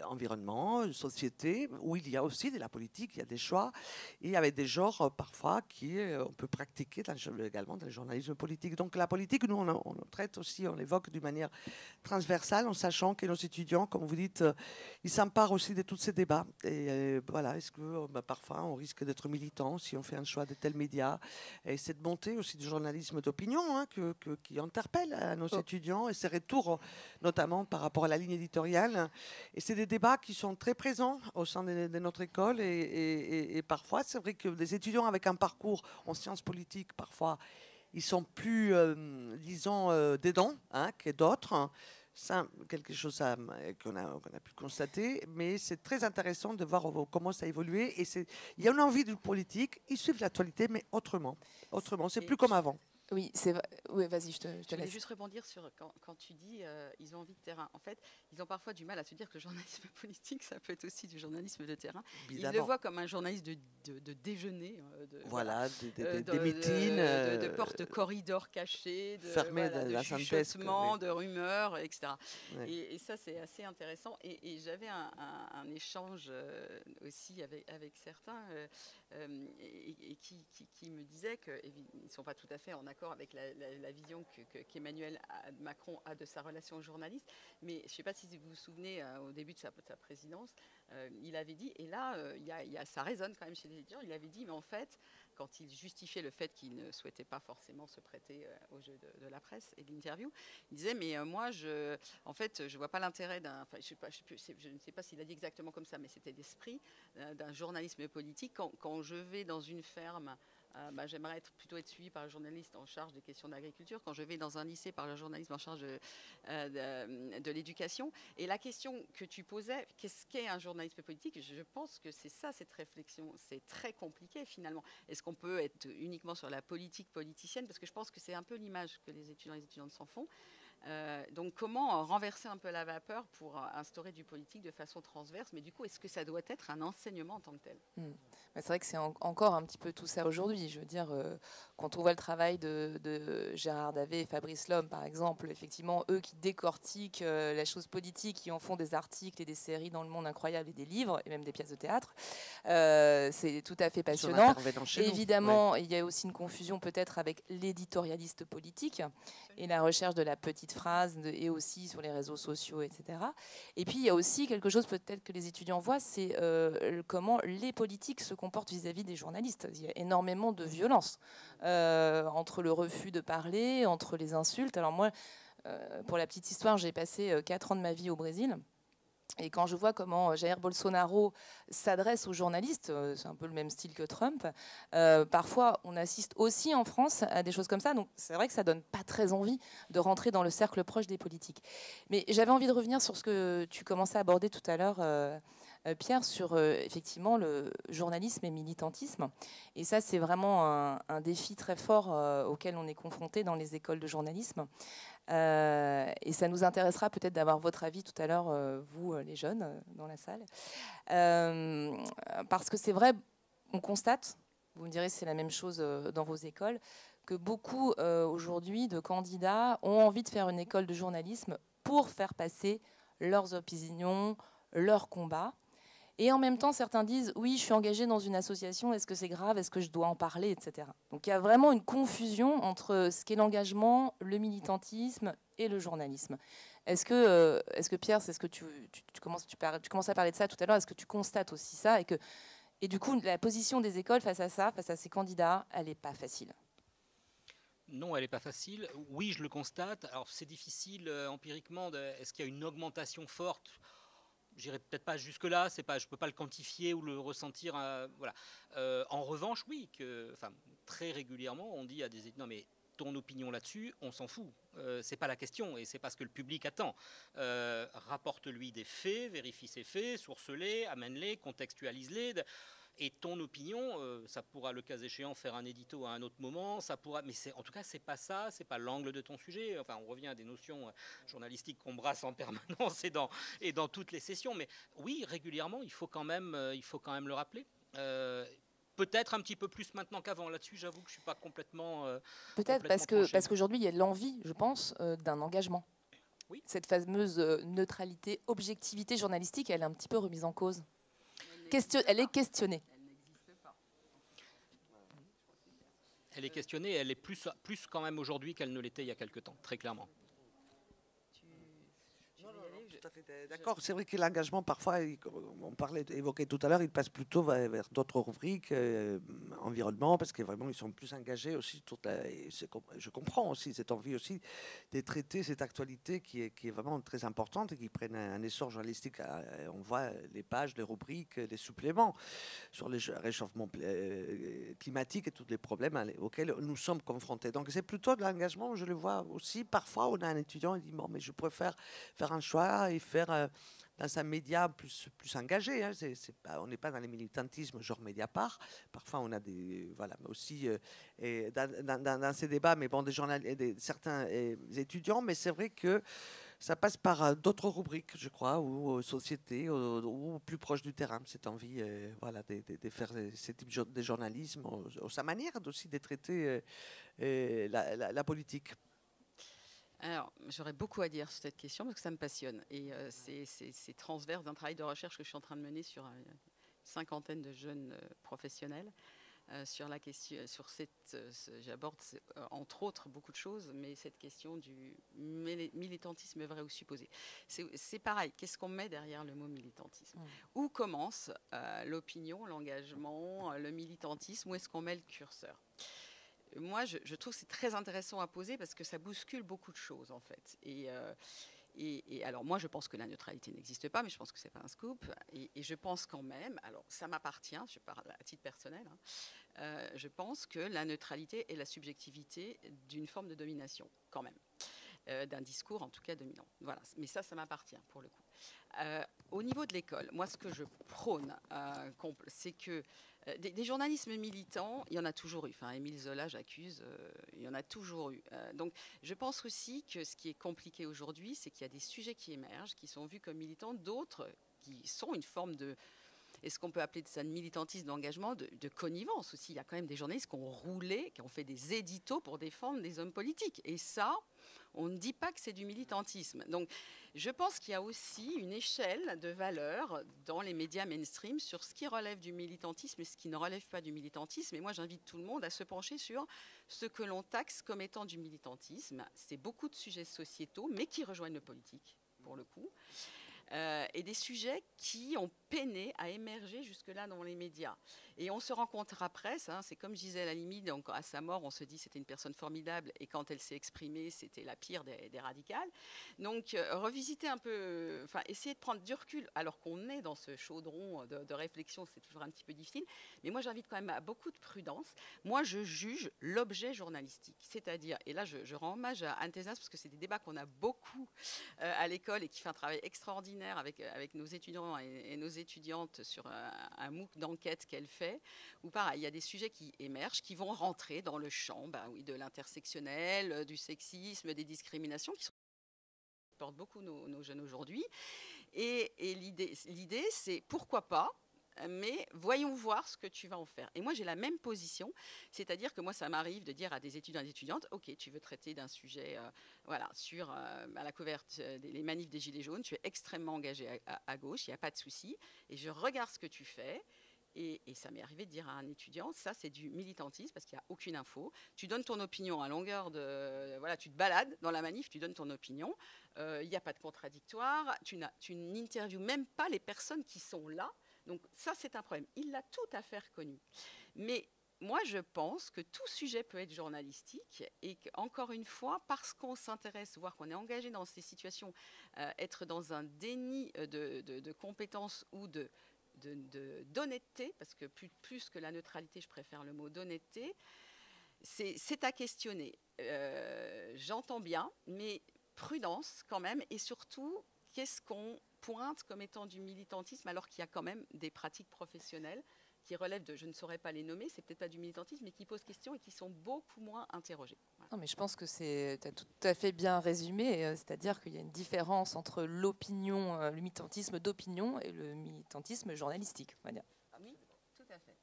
environnement, société, où il y a aussi de la politique, il y a des choix, et il y avait des genres parfois on peut pratiquer également dans le journalisme politique. Donc la politique, nous, on traite aussi, on l'évoque d'une manière transversale, en sachant que nos étudiants, comme vous dites, ils s'emparent aussi de tous ces débats. Et voilà, est-ce que parfois on risque d'être militant si on fait un choix de tels médias? Et cette montée aussi du journalisme d'opinion, hein, qui interpelle à nos étudiants, et ces retours, notamment par rapport à la ligne éditoriale. Et c'est des débats qui sont très présents au sein de notre école. Et parfois, c'est vrai que des étudiants avec un parcours en sciences politiques, parfois, ils sont plus, disons, dedans, hein, que d'autres. C'est quelque chose qu'on a pu constater, mais c'est très intéressant de voir comment ça a évolué. Et il y a une envie du politique, ils suivent l'actualité, mais autrement. C'est plus comme avant. Oui, oui, vas-y, je te laisse. Je voulais juste rebondir sur quand tu dis ils ont envie de terrain. En fait, ils ont parfois du mal à se dire que le journalisme politique, ça peut être aussi du journalisme de terrain. Évidemment. Ils le voient comme un journaliste de déjeuner. Des meetings. De porte-corridors cachés, de chuchotements, de rumeurs, etc. Ouais. Et ça, c'est assez intéressant. Et j'avais un échange aussi avec certains et qui me disaient qu'ils ne sont pas tout à fait en accord avec la vision qu'Emmanuel Macron a de sa relation aux journalistes. Mais je ne sais pas si vous vous souvenez, au début de sa présidence, il avait dit, et là, ça résonne quand même chez les étudiants, il avait dit, mais en fait, quand il justifiait le fait qu'il ne souhaitait pas forcément se prêter au jeu de la presse et de l'interview, il disait, mais moi, je ne vois pas l'intérêt d'un... Enfin, je ne sais pas s'il a dit exactement comme ça, mais c'était l'esprit d'un journalisme politique. Quand je vais dans une ferme... j'aimerais plutôt être suivi par le journaliste en charge des questions d'agriculture. Quand je vais dans un lycée, par le journaliste en charge de l'éducation. Et la question que tu posais, qu'est-ce qu'est un journalisme politique? Je pense que c'est ça, cette réflexion. C'est très compliqué finalement. Est-ce qu'on peut être uniquement sur la politique politicienne? Parce que je pense que c'est un peu l'image que les étudiantes s'en font. Donc comment renverser un peu la vapeur pour instaurer du politique de façon transverse? Mais du coup, est-ce que ça doit être un enseignement en tant que tel? C'est vrai que c'est encore un petit peu tout ça aujourd'hui. Je veux dire, quand on voit le travail de Gérard Davet et Fabrice Lhomme, par exemple, effectivement, eux qui décortiquent la chose politique, qui en font des articles et des séries dans Le Monde Incroyable et des livres, et même des pièces de théâtre, c'est tout à fait passionnant. Évidemment, il y a aussi une confusion peut-être avec l'éditorialiste politique et la recherche de la petite phrase, et aussi sur les réseaux sociaux, etc. Et puis, il y a aussi quelque chose peut-être que les étudiants voient, c'est comment les politiques se comportent vis-à-vis des journalistes. Il y a énormément de violence entre le refus de parler, entre les insultes. Alors moi, pour la petite histoire, j'ai passé 4 ans de ma vie au Brésil. Et quand je vois comment Jair Bolsonaro s'adresse aux journalistes, c'est un peu le même style que Trump, parfois on assiste aussi en France à des choses comme ça. Donc c'est vrai que ça donne pas très envie de rentrer dans le cercle proche des politiques. Mais j'avais envie de revenir sur ce que tu commençais à aborder tout à l'heure, Pierre, sur effectivement le journalisme et militantisme. Et ça, c'est vraiment un défi très fort auquel on est confronté dans les écoles de journalisme. Et ça nous intéressera peut-être d'avoir votre avis tout à l'heure, vous les jeunes dans la salle. Parce que c'est vrai, on constate, vous me direz si c'est la même chose dans vos écoles, que beaucoup aujourd'hui de candidats ont envie de faire une école de journalisme pour faire passer leurs opinions, leurs combats. Et en même temps, certains disent, oui, je suis engagé dans une association, est-ce que c'est grave, est-ce que je dois en parler, etc. Donc il y a vraiment une confusion entre ce qu'est l'engagement, le militantisme et le journalisme. Est-ce que Pierre, c'est ce que tu commences à parler de ça tout à l'heure, est-ce que tu constates aussi ça et du coup, la position des écoles face à ça, face à ces candidats, elle n'est pas facile? Non, elle n'est pas facile. Oui, je le constate. Alors c'est difficile empiriquement. Est-ce qu'il y a une augmentation forte? J'irai peut-être pas jusque-là, je ne peux pas le quantifier ou le ressentir. Voilà. En revanche, oui, très régulièrement, on dit à des étudiants, mais ton opinion là-dessus, on s'en fout. C'est pas la question et c'est pas ce que le public attend. Rapporte-lui des faits, vérifie ses faits, source-les, amène-les, contextualise-les. Et ton opinion, ça pourra, le cas échéant, faire un édito à un autre moment. Ça pourra, mais en tout cas, c'est pas ça, c'est pas l'angle de ton sujet. Enfin, on revient à des notions journalistiques qu'on brasse en permanence et dans toutes les sessions. Mais oui, régulièrement, il faut quand même le rappeler. Peut-être un petit peu plus maintenant qu'avant. Là-dessus, j'avoue que je suis pas complètement. Peut-être parce qu'aujourd'hui, il y a l'envie, je pense, d'un engagement. Oui. Cette fameuse neutralité, objectivité journalistique, elle est un petit peu remise en cause. Elle est questionnée. Elle est questionnée, elle est plus quand même aujourd'hui qu'elle ne l'était il y a quelque temps, très clairement. Tout à fait d'accord. C'est vrai que l'engagement, parfois, on évoquait tout à l'heure, il passe plutôt vers d'autres rubriques, environnement, parce que vraiment, ils sont plus engagés aussi. Je comprends aussi cette envie aussi de traiter cette actualité qui est vraiment très importante et qui prenne un essor journalistique. On voit les pages, les rubriques, les suppléments sur le réchauffement climatique et tous les problèmes auxquels nous sommes confrontés. Donc, c'est plutôt de l'engagement. Je le vois aussi. Parfois, on a un étudiant qui dit bon, mais je préfère faire un choix et faire dans un média plus engagé. Hein. On n'est pas dans les militantismes genre Mediapart. Parfois, on a voilà, mais aussi dans ces débats, mais bon, certains étudiants. Mais c'est vrai que ça passe par d'autres rubriques, je crois, ou société, ou plus proche du terrain. Cette envie, voilà, de faire ce type de journalisme, sa manière aussi de traiter la politique. Alors, j'aurais beaucoup à dire sur cette question parce que ça me passionne. Et c'est transverse d'un travail de recherche que je suis en train de mener sur une cinquantaine de jeunes professionnels. Sur la question, j'aborde entre autres beaucoup de choses, mais cette question du militantisme vrai ou supposé. C'est pareil, qu'est-ce qu'on met derrière le mot militantisme? Où commence l'opinion, l'engagement, le militantisme? Où est-ce qu'on met le curseur? Moi, je trouve que c'est très intéressant à poser parce que ça bouscule beaucoup de choses, en fait. Et alors, moi, je pense que la neutralité n'existe pas, mais je pense que ce n'est pas un scoop. Et je pense quand même, alors ça m'appartient, je parle à titre personnel, hein, je pense que la neutralité est la subjectivité d'une forme de domination, quand même. D'un discours, en tout cas, dominant. Voilà. Mais ça m'appartient, pour le coup. Au niveau de l'école, moi, ce que je prône, c'est que des journalismes militants, il y en a toujours eu. Enfin, Émile Zola, j'accuse, il y en a toujours eu. Donc, je pense aussi que ce qui est compliqué aujourd'hui, c'est qu'il y a des sujets qui émergent, qui sont vus comme militants, d'autres qui sont une forme de... Est-ce qu'on peut appeler ça de militantisme, d'engagement, de connivence aussi? Il y a quand même des journalistes qui ont roulé, qui ont fait des éditos pour défendre des hommes politiques. Et ça, on ne dit pas que c'est du militantisme. Donc, je pense qu'il y a aussi une échelle de valeurs dans les médias mainstream sur ce qui relève du militantisme et ce qui ne relève pas du militantisme. Et moi, j'invite tout le monde à se pencher sur ce que l'on taxe comme étant du militantisme. C'est beaucoup de sujets sociétaux, mais qui rejoignent le politique, pour le coup. et des sujets qui ont peiné à émerger jusque-là dans les médias. Et on se rencontre après, c'est comme je disais à la limite, donc à sa mort, on se dit c'était une personne formidable, et quand elle s'est exprimée, c'était la pire des radicales. Donc revisiter un peu, essayer de prendre du recul, alors qu'on est dans ce chaudron de réflexion, c'est toujours un petit peu difficile. Mais moi, j'invite quand même à beaucoup de prudence. Moi, je juge l'objet journalistique, c'est-à-dire, et là, je rends hommage à Anne Thézas, parce que c'est des débats qu'on a beaucoup à l'école et qui fait un travail extraordinaire avec nos étudiants et nos étudiantes sur un MOOC d'enquête qu'elle fait, où pareil, il y a des sujets qui émergent, qui vont rentrer dans le champ de l'intersectionnel, du sexisme, des discriminations, qui portent beaucoup nos jeunes aujourd'hui. Et l'idée, c'est pourquoi pas, mais voyons voir ce que tu vas en faire. Et moi, j'ai la même position, c'est-à-dire que moi, ça m'arrive de dire à des étudiants et des étudiantes, ok, tu veux traiter d'un sujet sur à la couverture des manifs des Gilets jaunes, tu es extrêmement engagé à gauche, il n'y a pas de souci, et je regarde ce que tu fais. Et ça m'est arrivé de dire à un étudiant, ça c'est du militantisme parce qu'il n'y a aucune info. Tu donnes ton opinion à longueur de... Voilà, tu te balades dans la manif, tu donnes ton opinion. Il n'y a pas de contradictoire. Tu n'interviews même pas les personnes qui sont là. Donc ça, c'est un problème. Il l'a tout à fait reconnu. Mais moi, je pense que tout sujet peut être journalistique et qu'encore une fois, parce qu'on s'intéresse, voire qu'on est engagé dans ces situations, être dans un déni de compétences ou d'honnêteté, parce que plus que la neutralité, je préfère le mot d'honnêteté, c'est à questionner. J'entends bien, mais prudence quand même, et surtout, qu'est-ce qu'on pointe comme étant du militantisme alors qu'il y a quand même des pratiques professionnelles qui relèvent de, je ne saurais pas les nommer, c'est peut-être pas du militantisme, mais qui posent question et qui sont beaucoup moins interrogées. Voilà. Non, mais je pense que tu as tout à fait bien résumé, c'est-à-dire qu'il y a une différence entre l'opinion, le militantisme d'opinion et le militantisme journalistique, on va dire. Ah oui, tout à fait.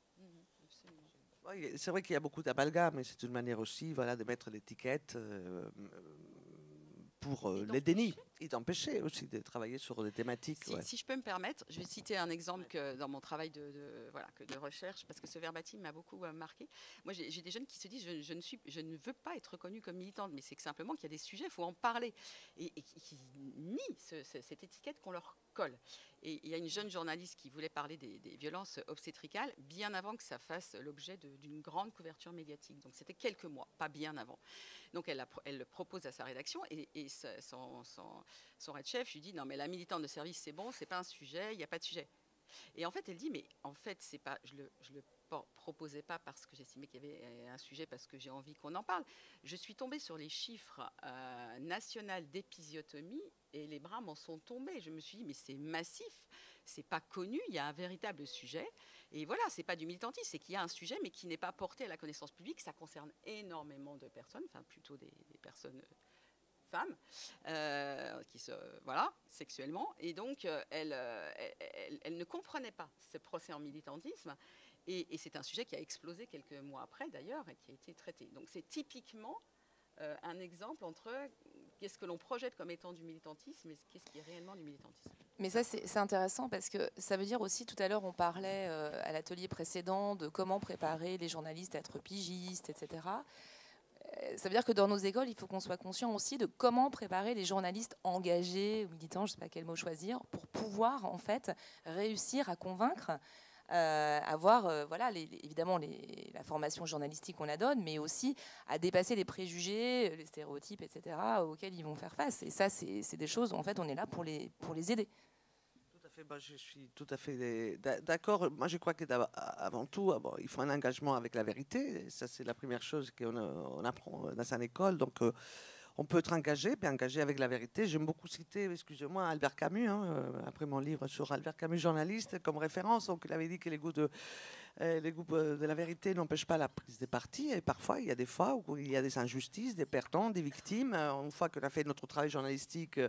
Absolument. Oui, c'est vrai qu'il y a beaucoup d'amalgames, mais c'est une manière aussi de mettre l'étiquette pour les dénis et d'empêcher aussi de travailler sur des thématiques. Si je peux me permettre, je vais citer un exemple dans mon travail de recherche, parce que ce verbatim m'a beaucoup marqué. Moi, j'ai des jeunes qui se disent je ne veux pas être reconnue comme militante, mais c'est que simplement qu'il y a des sujets, il faut en parler, et qui nient cette étiquette qu'on leur colle. Et il y a une jeune journaliste qui voulait parler des violences obstétricales bien avant que ça fasse l'objet d'une grande couverture médiatique. Donc c'était quelques mois, pas bien avant. Donc elle le propose à sa rédaction, et son red chef lui dit non mais la militante de service c'est bon, c'est pas un sujet, il n'y a pas de sujet. Et en fait elle dit mais en fait c'est pas, je le proposais pas parce que j'estimais qu'il y avait un sujet, parce que j'ai envie qu'on en parle. Je suis tombée sur les chiffres nationaux d'épisiotomie et les bras m'en sont tombés. Je me suis dit mais c'est massif, c'est pas connu, il y a un véritable sujet. Et voilà, c'est pas du militantisme, c'est qu'il y a un sujet mais qui n'est pas porté à la connaissance publique. Ça concerne énormément de personnes, enfin plutôt des personnes femmes qui se sexuellement, et donc elle ne comprenait pas ce procès en militantisme, et c'est un sujet qui a explosé quelques mois après d'ailleurs et qui a été traité. Donc c'est typiquement un exemple entre qu'est-ce que l'on projette comme étant du militantisme et qu'est-ce qui est réellement du militantisme. Mais ça, c'est intéressant parce que ça veut dire aussi, tout à l'heure, on parlait à l'atelier précédent de comment préparer les journalistes à être pigistes, etc. Ça veut dire que dans nos écoles, il faut qu'on soit conscient aussi de comment préparer les journalistes engagés ou militants, je ne sais pas quel mot choisir, pour pouvoir en fait réussir à convaincre, avoir évidemment la formation journalistique qu'on la donne, mais aussi à dépasser les préjugés, les stéréotypes, etc. auxquels ils vont faire face. Et ça, c'est des choses où en fait on est là pour les aider. Moi, je suis tout à fait d'accord. Moi, je crois qu'avant tout, il faut un engagement avec la vérité. Ça, c'est la première chose qu'on apprend dans une école. Donc, on peut être engagé, mais engagé avec la vérité. J'aime beaucoup citer, excusez-moi, Albert Camus, après mon livre sur Albert Camus, journaliste, comme référence. Donc, il avait dit que les goûts de la vérité n'empêchent pas la prise des partis. Et parfois, il y a des fois où il y a des injustices, des perdants, des victimes. Une fois qu'on a fait notre travail journalistique,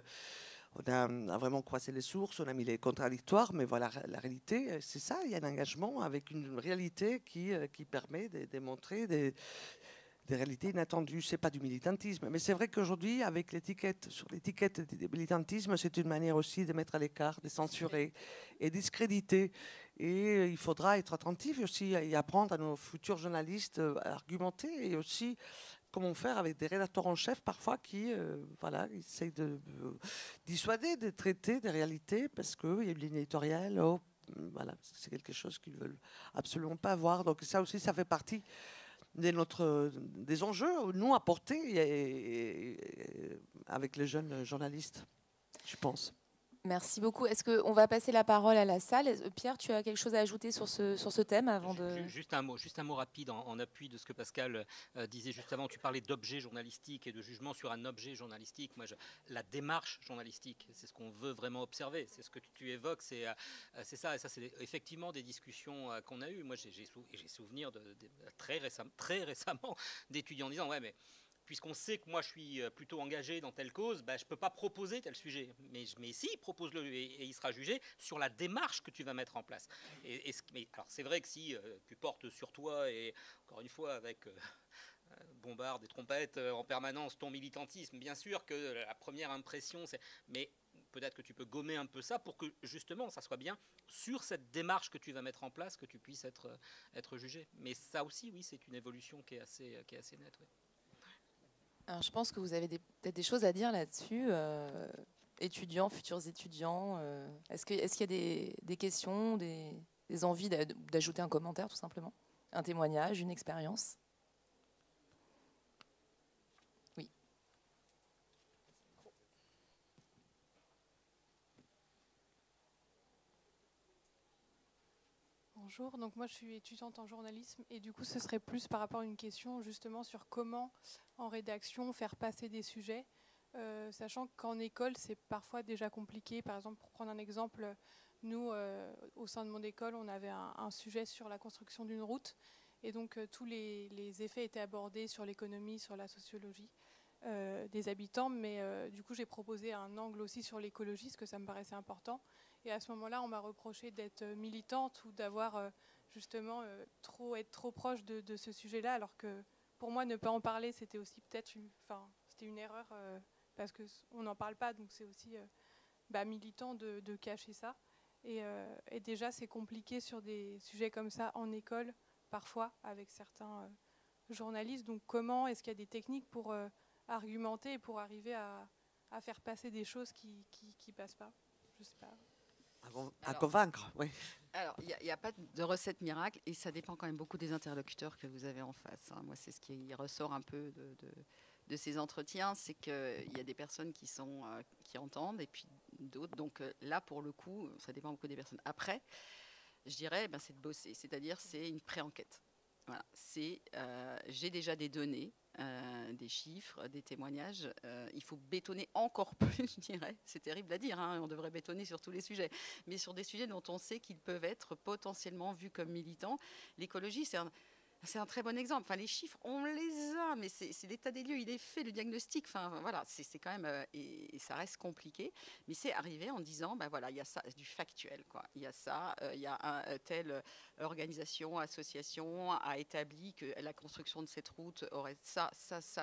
on a vraiment croisé les sources, on a mis les contradictoires, mais voilà, la réalité, c'est ça. Il y a un engagement avec une réalité qui permet de démontrer des réalités inattendues. C'est pas du militantisme, mais c'est vrai qu'aujourd'hui, avec sur l'étiquette du militantisme, c'est une manière aussi de mettre à l'écart, de censurer et discréditer. Et il faudra être attentif aussi et apprendre à nos futurs journalistes à argumenter et aussi comment faire avec des rédacteurs en chef parfois qui voilà, essayent de dissuader, de traiter des réalités parce qu'il y a une ligne éditoriale. Voilà, c'est quelque chose qu'ils ne veulent absolument pas voir. Donc ça aussi, ça fait partie des enjeux, nous, à porter avec les jeunes journalistes, je pense. Merci beaucoup. Est-ce qu'on va passer la parole à la salle? Pierre, tu as quelque chose à ajouter sur ce thème avant de... Juste un mot rapide en appui de ce que Pascal disait juste avant. Tu parlais d'objet journalistique et de jugement sur un objet journalistique. Moi, la démarche journalistique, c'est ce qu'on veut vraiment observer. C'est ce que tu évoques, c'est ça. Et ça, c'est effectivement des discussions qu'on a eues. Moi, j'ai souvenir très récemment d'étudiants disant « Ouais, mais... » puisqu'on sait que moi je suis plutôt engagé dans telle cause, je ne peux pas proposer tel sujet. Mais si, propose-le et il sera jugé sur la démarche que tu vas mettre en place. Mais alors c'est vrai que si tu portes sur toi, et encore une fois avec bombarde et trompette en permanence ton militantisme, bien sûr que la première impression c'est... Mais peut-être que tu peux gommer un peu ça pour que justement ça soit bien sur cette démarche que tu vas mettre en place que tu puisses être jugé. Mais ça aussi, oui, c'est une évolution qui est assez nette. Oui. Alors, je pense que vous avez peut-être des choses à dire là-dessus, étudiants, futurs étudiants. Est-ce qu'il y a des questions, des envies d'ajouter un commentaire, tout simplement? Un témoignage, une expérience? Oui. Bonjour, donc moi je suis étudiante en journalisme et du coup ce serait plus par rapport à une question justement sur comment en rédaction faire passer des sujets, sachant qu'en école c'est parfois déjà compliqué. Par exemple, pour prendre un exemple, nous au sein de mon école on avait un sujet sur la construction d'une route et donc tous les effets étaient abordés sur l'économie, sur la sociologie des habitants, mais du coup j'ai proposé un angle aussi sur l'écologie, parce que ça me paraissait important. Et à ce moment-là, on m'a reproché d'être militante ou d'avoir justement être trop proche de ce sujet-là, alors que pour moi, ne pas en parler, c'était aussi peut-être une erreur, parce qu'on n'en parle pas, donc c'est aussi militant de cacher ça. Et déjà, c'est compliqué sur des sujets comme ça en école, parfois, avec certains journalistes. Donc comment est-ce qu'il y a des techniques pour argumenter et pour arriver à faire passer des choses qui passent pas? Je sais pas. À convaincre, oui. Alors, il n'y a pas de recette miracle et ça dépend quand même beaucoup des interlocuteurs que vous avez en face. Moi, c'est ce qui ressort un peu de ces entretiens, c'est qu'il y a des personnes qui entendent et puis d'autres. Donc là, pour le coup, ça dépend beaucoup des personnes. Après, je dirais, c'est de bosser, c'est-à-dire c'est une pré-enquête. Voilà, j'ai déjà des données, des chiffres, des témoignages. Il faut bétonner encore plus, je dirais. C'est terrible à dire, on devrait bétonner sur tous les sujets. Mais sur des sujets dont on sait qu'ils peuvent être potentiellement vus comme militants. L'écologie, c'est un très bon exemple. Enfin, les chiffres, on les a, mais c'est l'état des lieux, il est fait, le diagnostic. Enfin, voilà, c'est quand même... et ça reste compliqué. Mais c'est arrivé en disant, voilà, il y a ça, du factuel, quoi. Il y a ça, il y a telle organisation, association a établi que la construction de cette route aurait ça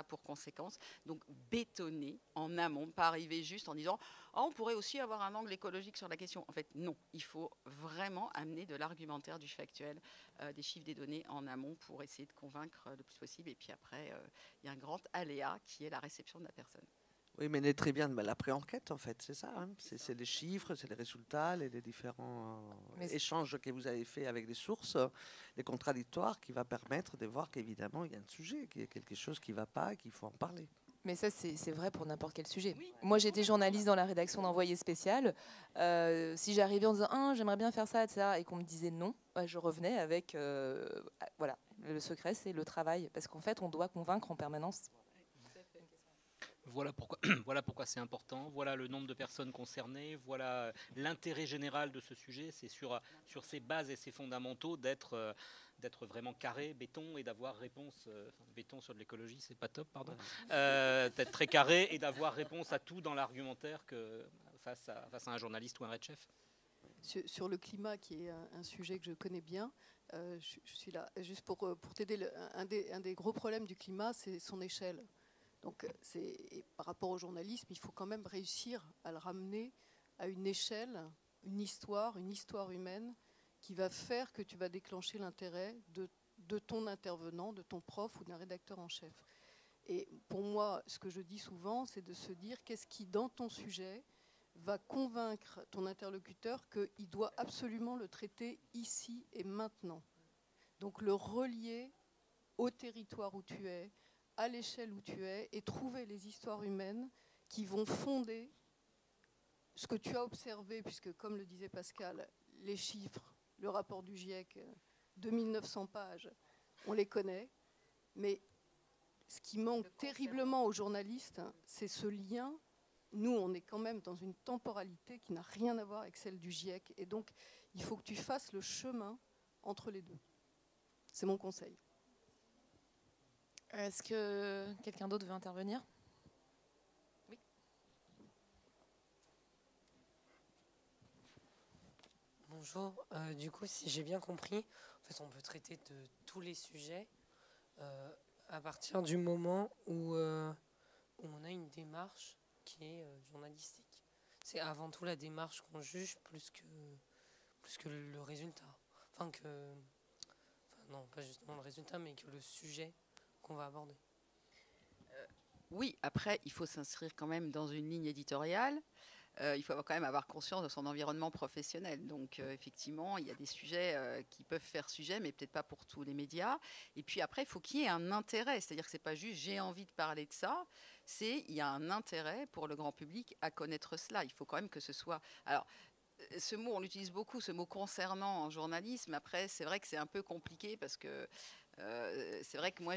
pour conséquence. Donc, bétonner en amont, pas arriver juste en disant, on pourrait aussi avoir un angle écologique sur la question. En fait, non. Il faut vraiment amener de l'argumentaire, du factuel, des chiffres, des données en amont pour essayer de convaincre le plus possible. Et puis après, il y a un grand aléa qui est la réception de la personne. Oui, mais très bien de la pré-enquête, en fait, c'est ça. C'est les chiffres, c'est les résultats, les différents échanges que vous avez faits avec les sources, les contradictoires, qui va permettre de voir qu'évidemment, il y a un sujet, qu'il y a quelque chose qui ne va pas et qu'il faut en parler. Mais ça, c'est vrai pour n'importe quel sujet. Oui. Moi, j'étais journaliste dans la rédaction d'Envoyé spécial. Si j'arrivais en disant j'aimerais bien faire ça, etc., et qu'on me disait non, je revenais avec voilà, le secret, c'est le travail, parce qu'en fait, on doit convaincre en permanence. Voilà pourquoi c'est important, voilà le nombre de personnes concernées, voilà l'intérêt général de ce sujet. C'est sur ces bases et ces fondamentaux d'être vraiment carré, béton, et d'avoir réponse. Béton sur de l'écologie, c'est pas top, pardon. D'être très carré et d'avoir réponse à tout dans l'argumentaire face à un journaliste ou un red-chef. Sur le climat, qui est un sujet que je connais bien, je suis là juste pour t'aider. Un des gros problèmes du climat, c'est son échelle. Donc, par rapport au journalisme, il faut quand même réussir à le ramener à une échelle, une histoire humaine, qui va faire que tu vas déclencher l'intérêt de ton intervenant, de ton prof ou d'un rédacteur en chef. Et pour moi, ce que je dis souvent, c'est de se dire qu'est-ce qui, dans ton sujet, va convaincre ton interlocuteur qu'il doit absolument le traiter ici et maintenant. Donc le relier au territoire où tu es, à l'échelle où tu es, et trouver les histoires humaines qui vont fonder ce que tu as observé, puisque comme le disait Pascal, les chiffres, le rapport du GIEC, 2900 pages, on les connaît, mais ce qui manque terriblement aux journalistes, c'est ce lien. Nous, on est quand même dans une temporalité qui n'a rien à voir avec celle du GIEC, et donc il faut que tu fasses le chemin entre les deux. C'est mon conseil. Est-ce que quelqu'un d'autre veut intervenir? Oui. Bonjour. Du coup, si j'ai bien compris, en fait, on peut traiter de tous les sujets à partir du moment où on a une démarche qui est journalistique. C'est avant tout la démarche qu'on juge plus que le résultat. Non, pas justement le résultat, mais que le sujet qu'on va aborder. Oui, après, il faut s'inscrire quand même dans une ligne éditoriale. Il faut quand même avoir conscience de son environnement professionnel. Donc, effectivement, il y a des sujets qui peuvent faire sujet, mais peut-être pas pour tous les médias. Et puis après, il faut qu'il y ait un intérêt. C'est-à-dire que ce n'est pas juste « j'ai envie de parler de ça », il y a un intérêt pour le grand public à connaître cela. Il faut quand même que ce soit... Alors, ce mot, on l'utilise beaucoup, ce mot concernant en journalisme. Après, c'est vrai que c'est un peu compliqué parce que c'est vrai que moi,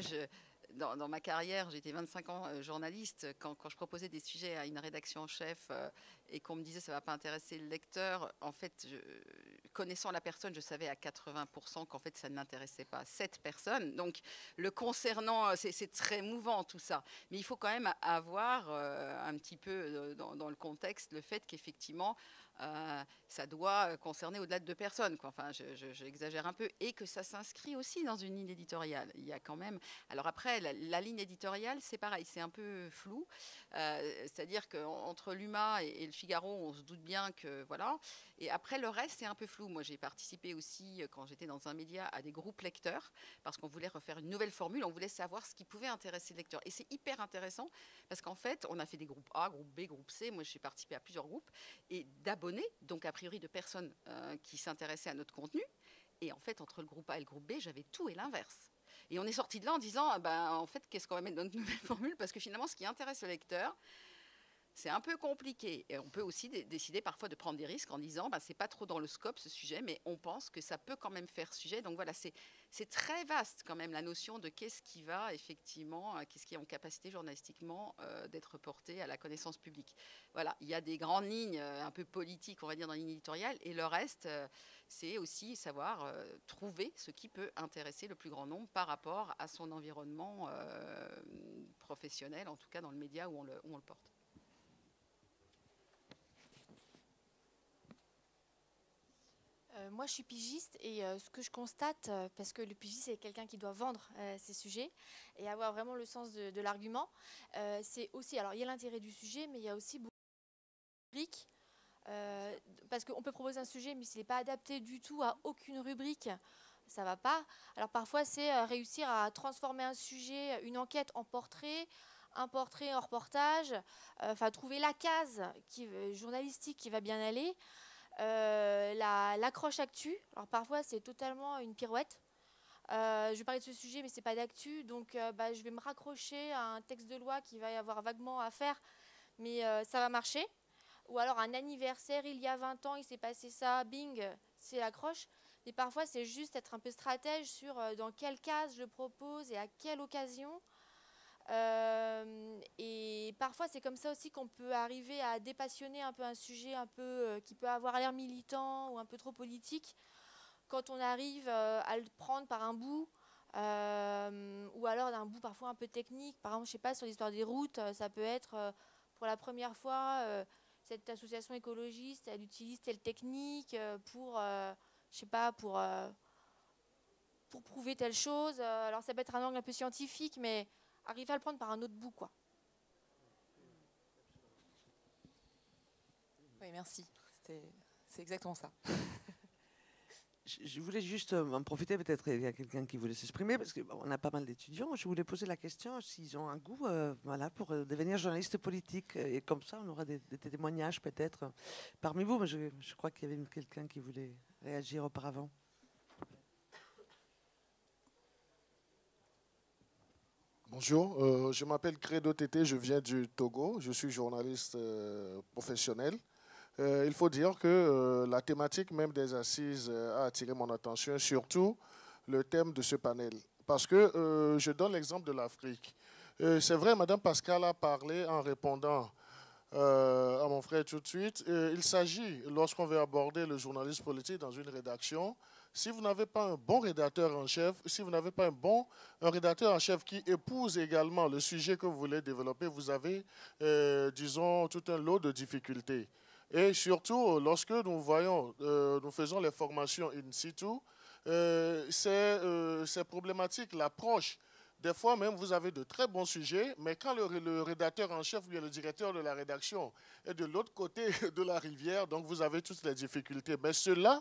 dans ma carrière, j'ai été 25 ans journaliste. Quand je proposais des sujets à une rédaction en chef et qu'on me disait ça ne va pas intéresser le lecteur, en fait, connaissant la personne, je savais à 80% qu'en fait, ça ne l'intéressait pas cette personne. Donc, le concernant, c'est très mouvant tout ça. Mais il faut quand même avoir un petit peu dans le contexte le fait qu'effectivement, ça doit concerner au-delà de 2 personnes, quoi. Enfin, j'exagère un peu, et que ça s'inscrit aussi dans une ligne éditoriale. Il y a quand même. Alors après, la ligne éditoriale, c'est pareil, c'est un peu flou. C'est-à-dire qu'entre l'UMA et le Figaro, on se doute bien que voilà. Et après, le reste, c'est un peu flou. Moi, j'ai participé aussi, quand j'étais dans un média, à des groupes lecteurs, parce qu'on voulait refaire une nouvelle formule. On voulait savoir ce qui pouvait intéresser le lecteur. Et c'est hyper intéressant, parce qu'en fait, on a fait des groupes A, groupe B, groupe C. Moi, j'ai participé à plusieurs groupes. Et d'abonnés, donc a priori de personnes qui s'intéressaient à notre contenu. Et en fait, entre le groupe A et le groupe B, j'avais tout et l'inverse. Et on est sorti de là en disant, en fait, qu'est-ce qu'on va mettre dans notre nouvelle formule? Parce que finalement, ce qui intéresse le lecteur, c'est un peu compliqué. Et on peut aussi décider parfois de prendre des risques en disant, c'est pas trop dans le scope ce sujet, mais on pense que ça peut quand même faire sujet. Donc voilà, c'est très vaste quand même la notion de qu'est-ce qui va effectivement, qu'est-ce qui est en capacité journalistiquement d'être porté à la connaissance publique. Voilà, il y a des grandes lignes un peu politiques, on va dire, dans la ligne éditoriale, et le reste, c'est aussi savoir trouver ce qui peut intéresser le plus grand nombre par rapport à son environnement professionnel, en tout cas dans le média où on le porte. Moi, je suis pigiste et ce que je constate, parce que le pigiste, c'est quelqu'un qui doit vendre ses sujets et avoir vraiment le sens de l'argument, c'est aussi, alors il y a l'intérêt du sujet, mais il y a aussi beaucoup de rubriques, parce qu'on peut proposer un sujet, mais s'il n'est pas adapté du tout à aucune rubrique, ça ne va pas. Alors parfois, c'est réussir à transformer un sujet, une enquête en portrait, un portrait en reportage, enfin trouver la case journalistique qui va bien aller. L'accroche actu, alors parfois c'est totalement une pirouette. Je vais parler de ce sujet, mais c'est pas d'actu, donc je vais me raccrocher à un texte de loi qui va y avoir vaguement à faire, mais ça va marcher. Ou alors un anniversaire, il y a 20 ans, il s'est passé ça, bing, c'est l'accroche. Mais parfois c'est juste être un peu stratège sur dans quelle case je propose et à quelle occasion. Et parfois c'est comme ça aussi qu'on peut arriver à dépassionner un peu un sujet un peu qui peut avoir l'air militant ou un peu trop politique quand on arrive à le prendre par un bout ou alors d'un bout parfois un peu technique. Par exemple, je sais pas, sur l'histoire des routes, ça peut être pour la première fois cette association écologiste, elle utilise telle technique pour je sais pas, pour prouver telle chose. Alors ça peut être un angle un peu scientifique, mais arriver à le prendre par un autre bout, quoi. Oui, merci. C'est exactement ça. Je voulais juste en profiter, peut-être il y a quelqu'un qui voulait s'exprimer, parce qu'on a pas mal d'étudiants. Je voulais poser la question s'ils ont un goût voilà, pour devenir journaliste politique. Et comme ça, on aura des témoignages peut-être parmi vous. Mais je crois qu'il y avait quelqu'un qui voulait réagir auparavant. Bonjour, je m'appelle Credo Tété, je viens du Togo, je suis journaliste professionnel. Il faut dire que la thématique même des assises a attiré mon attention, surtout le thème de ce panel. Parce que je donne l'exemple de l'Afrique. C'est vrai, Madame Pascal a parlé en répondant à mon frère tout de suite. Il s'agit, lorsqu'on veut aborder le journalisme politique dans une rédaction, si vous n'avez pas un bon rédacteur en chef, si vous n'avez pas un rédacteur en chef qui épouse également le sujet que vous voulez développer, vous avez, disons, tout un lot de difficultés. Et surtout, lorsque nous voyons, nous faisons les formations in situ, c'est problématique, l'approche. Des fois même, vous avez de très bons sujets, mais quand le rédacteur en chef ou bien le directeur de la rédaction est de l'autre côté de la rivière, donc vous avez toutes les difficultés. Mais cela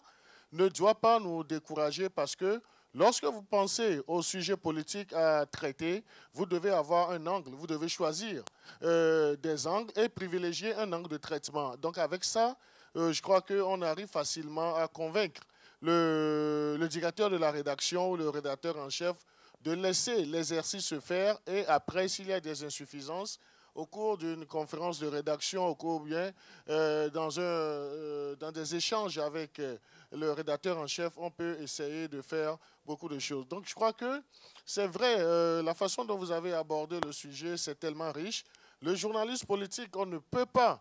ne doit pas nous décourager parce que lorsque vous pensez au sujet politique à traiter, vous devez avoir un angle, vous devez choisir des angles et privilégier un angle de traitement. Donc avec ça, je crois qu'on arrive facilement à convaincre le directeur de la rédaction ou le rédacteur en chef de laisser l'exercice se faire et après, s'il y a des insuffisances, au cours d'une conférence de rédaction, au cours bien dans des échanges avec le rédacteur en chef, on peut essayer de faire beaucoup de choses. Donc je crois que c'est vrai, la façon dont vous avez abordé le sujet, c'est tellement riche. Le journalisme politique, on ne peut pas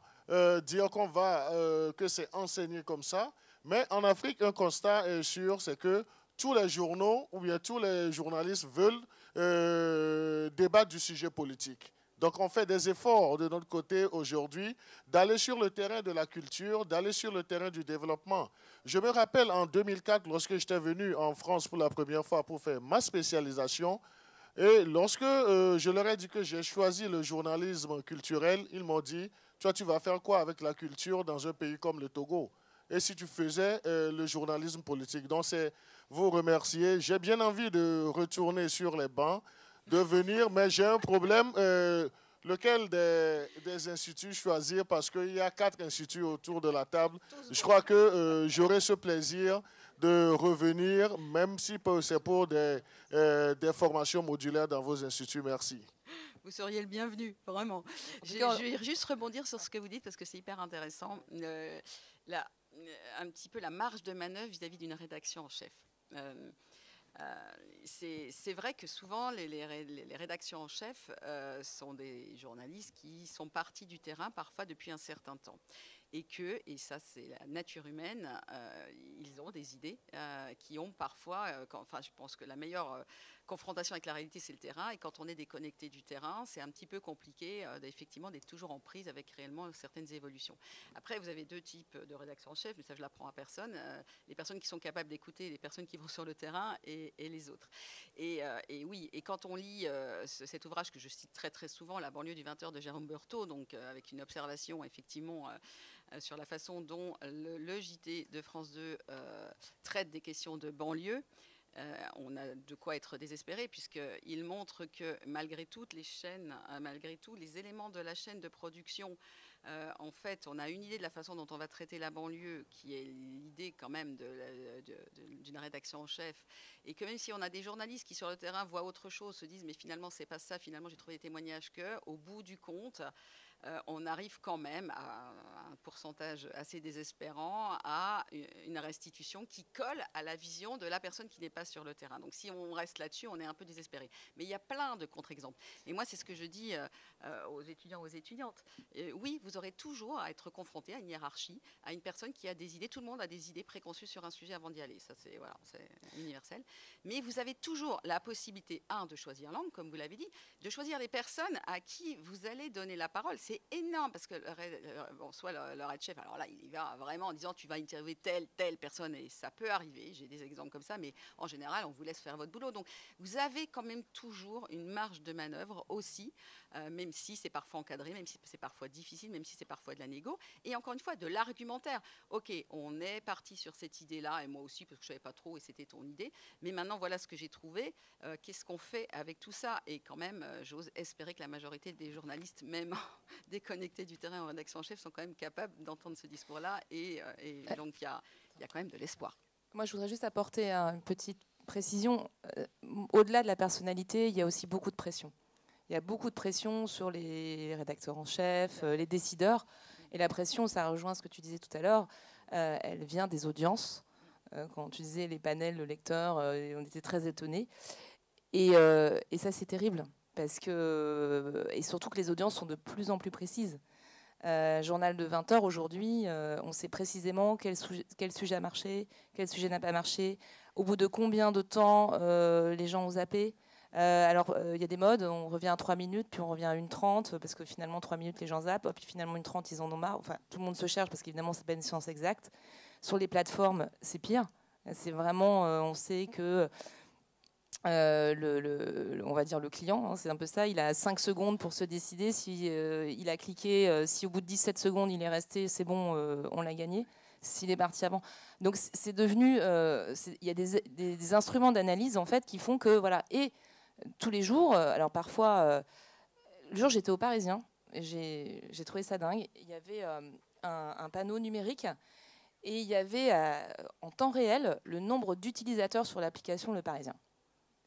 dire que c'est enseigné comme ça, mais en Afrique, un constat est sûr, c'est que tous les journaux ou bien tous les journalistes veulent débattre du sujet politique. Donc on fait des efforts de notre côté aujourd'hui d'aller sur le terrain de la culture, d'aller sur le terrain du développement. Je me rappelle en 2004, lorsque j'étais venu en France pour la première fois pour faire ma spécialisation, et lorsque je leur ai dit que j'ai choisi le journalisme culturel, ils m'ont dit, toi tu vas faire quoi avec la culture dans un pays comme le Togo ? Et si tu faisais le journalisme politique. Donc c'est vous remercier. J'ai bien envie de retourner sur les bancs, de venir, mais j'ai un problème. Lequel des instituts choisir? Parce qu'il y a 4 instituts autour de la table. Je crois que j'aurai ce plaisir de revenir, même si c'est pour des formations modulaires dans vos instituts. Merci. Vous seriez le bienvenu, vraiment. Je vais juste rebondir sur ce que vous dites parce que c'est hyper intéressant. Un petit peu la marge de manœuvre vis-à-vis d'une rédaction en chef. C'est vrai que souvent les rédactions en chef sont des journalistes qui sont partis du terrain parfois depuis un certain temps. Et ça c'est la nature humaine, ils ont des idées qui ont parfois, je pense que la meilleure confrontation avec la réalité c'est le terrain, et quand on est déconnecté du terrain, c'est un petit peu compliqué effectivement d'être toujours en prise avec réellement certaines évolutions. Après vous avez 2 types de rédaction en chef, mais ça je l'apprends à personne, les personnes qui sont capables d'écouter, les personnes qui vont sur le terrain et les autres. Et oui, et quand on lit cet ouvrage que je cite très très souvent, La banlieue du 20h de Jérôme Berthaud, donc avec une observation effectivement sur la façon dont le JT de France 2 traite des questions de banlieue, on a de quoi être désespéré, puisqu'il montre que malgré toutes les chaînes, malgré tous les éléments de la chaîne de production, en fait, on a une idée de la façon dont on va traiter la banlieue, qui est l'idée quand même d'une rédaction en chef, et que même si on a des journalistes qui sur le terrain voient autre chose, se disent mais finalement c'est pas ça, finalement j'ai trouvé des témoignages qu'au bout du compte, on arrive quand même à un pourcentage assez désespérant à une restitution qui colle à la vision de la personne qui n'est pas sur le terrain. Donc si on reste là-dessus, on est un peu désespéré. Mais il y a plein de contre-exemples. Et moi, c'est ce que je dis aux étudiants, aux étudiantes. Oui, vous aurez toujours à être confronté à une hiérarchie, à une personne qui a des idées. Tout le monde a des idées préconçues sur un sujet avant d'y aller. Ça, c'est universel. Mais vous avez toujours la possibilité, de choisir l'angle, comme vous l'avez dit, de choisir les personnes à qui vous allez donner la parole. c'est énorme parce que soit le head chef, alors là, il y va vraiment en disant tu vas interviewer telle personne et ça peut arriver. J'ai des exemples comme ça, mais en général, on vous laisse faire votre boulot. Donc, vous avez quand même toujours une marge de manœuvre aussi, même si c'est parfois encadré, même si c'est parfois difficile, même si c'est parfois de la négo. Et encore une fois, de l'argumentaire. Ok, on est parti sur cette idée-là, et moi aussi, parce que je ne savais pas trop et c'était ton idée. Mais maintenant, voilà ce que j'ai trouvé. Qu'est-ce qu'on fait avec tout ça? Et quand même, j'ose espérer que la majorité des journalistes, même déconnectés du terrain en rédaction en chef, sont quand même capables d'entendre ce discours-là. Et donc, il y a quand même de l'espoir. Moi, je voudrais juste apporter une petite précision. Au-delà de la personnalité, il y a aussi beaucoup de pression. Il y a beaucoup de pression sur les rédacteurs en chef, les décideurs. Et la pression, ça rejoint ce que tu disais tout à l'heure, elle vient des audiences. Quand tu disais les panels, le lecteur, on était très étonnés. Et ça, c'est terrible. Et surtout que les audiences sont de plus en plus précises. Journal de 20 heures aujourd'hui, on sait précisément quel sujet a marché, quel sujet n'a pas marché, au bout de combien de temps les gens ont zappé. Alors, il y a des modes, on revient à 3 minutes, puis on revient à 1:30, parce que finalement, 3 minutes, les gens zappent, puis finalement, 1:30, ils en ont marre. Enfin, tout le monde se cherche, parce qu'évidemment, c'est pas une science exacte. Sur les plateformes, c'est pire. C'est vraiment, on sait que on va dire le client, c'est un peu ça, il a 5 secondes pour se décider. Si il a cliqué, si au bout de 17 secondes, il est resté, c'est bon, on l'a gagné. S'il est parti avant. Donc, c'est devenu... il y a des instruments d'analyse, en fait, qui font que, voilà, et tous les jours, alors parfois, le jour, j'étais au Parisien, j'ai trouvé ça dingue. Il y avait un panneau numérique et il y avait en temps réel le nombre d'utilisateurs sur l'application Le Parisien.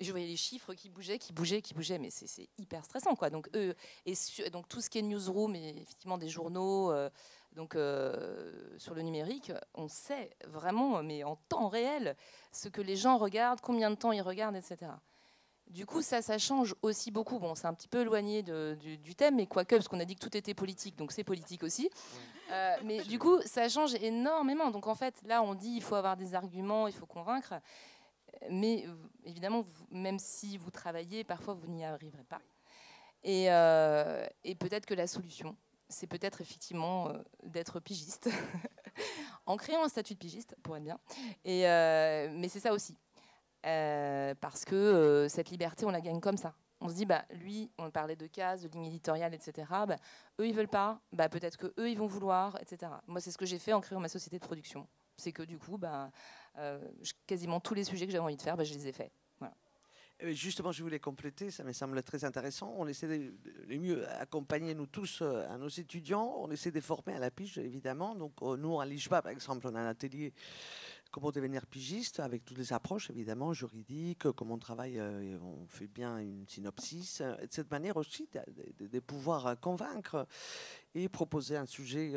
Et je voyais les chiffres qui bougeaient, mais c'est hyper stressant, quoi. Donc, donc tout ce qui est newsroom et effectivement des journaux, sur le numérique, on sait vraiment, mais en temps réel, ce que les gens regardent, combien de temps ils regardent, etc. Du coup, ça change aussi beaucoup. Bon, c'est un petit peu éloigné du thème, mais quoique, parce qu'on a dit que tout était politique, donc c'est politique aussi. Mais du coup, ça change énormément. Donc en fait, là, on dit il faut avoir des arguments, il faut convaincre. Mais évidemment, même si vous travaillez, parfois, vous n'y arriverez pas. Et peut-être que la solution, c'est peut-être effectivement d'être pigiste, en créant un statut de pigiste, pour être bien. Mais c'est ça aussi. Parce que cette liberté, on la gagne comme ça. On se dit, lui, on parlait de cases, de lignes éditoriales, etc. Eux, ils veulent pas. Peut-être que eux, ils vont vouloir, etc. Moi, c'est ce que j'ai fait en créant ma société de production. C'est que du coup, quasiment tous les sujets que j'avais envie de faire, je les ai faits. Voilà. Justement, je voulais compléter, ça me semble très intéressant. On essaie de mieux accompagner, nous tous, à nos étudiants. On essaie de former à la pige, évidemment. Donc, nous, à l'IJBA, par exemple, on a un atelier comment devenir pigiste, avec toutes les approches, évidemment, juridiques, comment on travaille, on fait bien une synopsis, et de cette manière aussi de pouvoir convaincre et proposer un sujet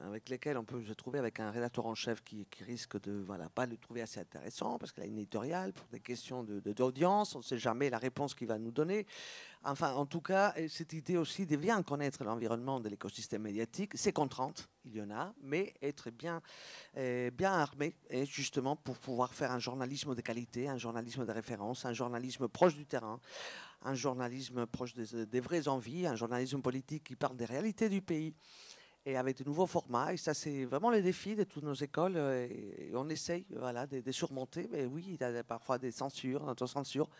avec lequel on peut se trouver avec un rédacteur en chef qui risque de pas le trouver assez intéressant, parce qu'il a une éditoriale, pour des questions d'audience, on ne sait jamais la réponse qu'il va nous donner. Enfin, en tout cas, cette idée aussi de bien connaître l'environnement de l'écosystème médiatique, c'est contrainte, il y en a, mais être bien armé, et justement pour pouvoir faire un journalisme de qualité, un journalisme de référence, un journalisme proche du terrain, un journalisme proche des vraies envies, un journalisme politique qui parle des réalités du pays, et avec de nouveaux formats. Et ça, c'est vraiment le défi de toutes nos écoles. Et on essaye de surmonter. Mais oui, il y a parfois des censures, d'autocensures.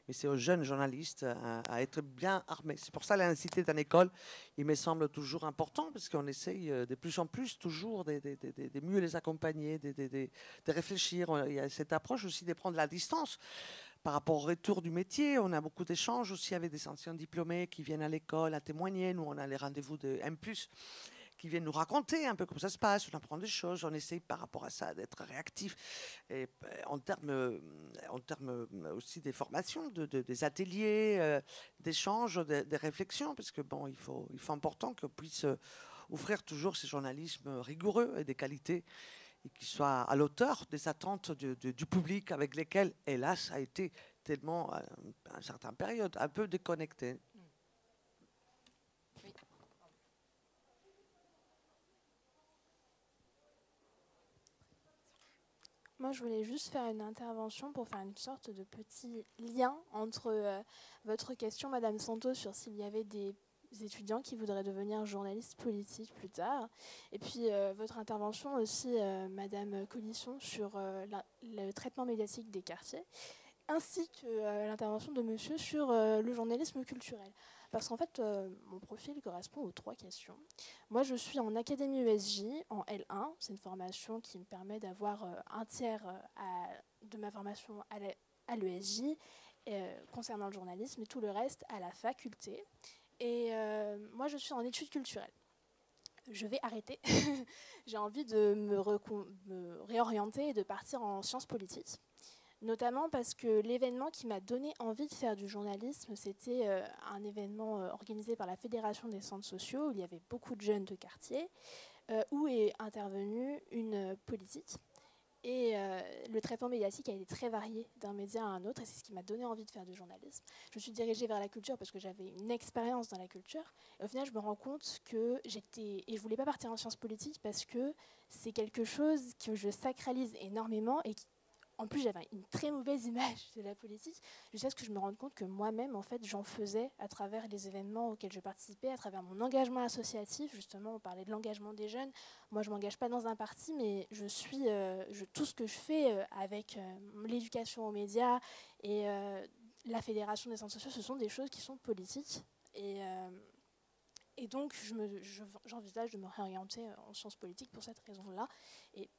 Mais c'est aux jeunes journalistes à être bien armés. C'est pour ça la nécessité d'une école, il me semble toujours important, parce qu'on essaye de plus en plus toujours de mieux les accompagner, de réfléchir. Il y a cette approche aussi de prendre la distance. Par rapport au retour du métier, on a beaucoup d'échanges aussi avec des anciens diplômés qui viennent à l'école à témoigner. Nous, on a les rendez-vous de M+, qui viennent nous raconter un peu comment ça se passe, on apprend des choses, on essaye par rapport à ça d'être réactif. Et en termes aussi des formations, des ateliers, d'échanges, des réflexions, parce que il faut important qu'on puisse offrir toujours ce journalisme rigoureux et des qualités, et qui soit à l'auteur des attentes du public avec lesquels, hélas, a été tellement, à une certaine période, un peu déconnecté. Moi, je voulais juste faire une intervention pour faire une sorte de petit lien entre votre question, Madame Santos, sur s'il y avait des étudiants qui voudraient devenir journalistes politiques plus tard. Et puis votre intervention aussi, Madame Colisson, sur le traitement médiatique des quartiers, ainsi que l'intervention de monsieur sur le journalisme culturel. Parce qu'en fait, mon profil correspond aux 3 questions. Moi, je suis en Académie ESJ, en L1. C'est une formation qui me permet d'avoir un tiers de ma formation à l'ESJ concernant le journalisme et tout le reste à la faculté. Et moi, je suis en études culturelles. Je vais arrêter. J'ai envie de me réorienter et de partir en sciences politiques. Notamment parce que l'événement qui m'a donné envie de faire du journalisme, c'était un événement organisé par la Fédération des centres sociaux, où il y avait beaucoup de jeunes de quartier, où est intervenue une politique. Et le traitement médiatique a été très varié d'un média à un autre, et c'est ce qui m'a donné envie de faire du journalisme. Je me suis dirigée vers la culture parce que j'avais une expérience dans la culture. Et au final, je me rends compte que et je voulais pas partir en sciences politiques parce que c'est quelque chose que je sacralise énormément et en plus, j'avais une très mauvaise image de la politique, jusqu'à ce que je me rende compte que moi-même, en fait, j'en faisais à travers les événements auxquels je participais, à travers mon engagement associatif. Justement, on parlait de l'engagement des jeunes. Moi, je ne m'engage pas dans un parti, mais tout ce que je fais avec l'éducation aux médias et la Fédération des centres sociaux, ce sont des choses qui sont politiques. Et donc, j'envisage de me réorienter en sciences politiques pour cette raison-là. Et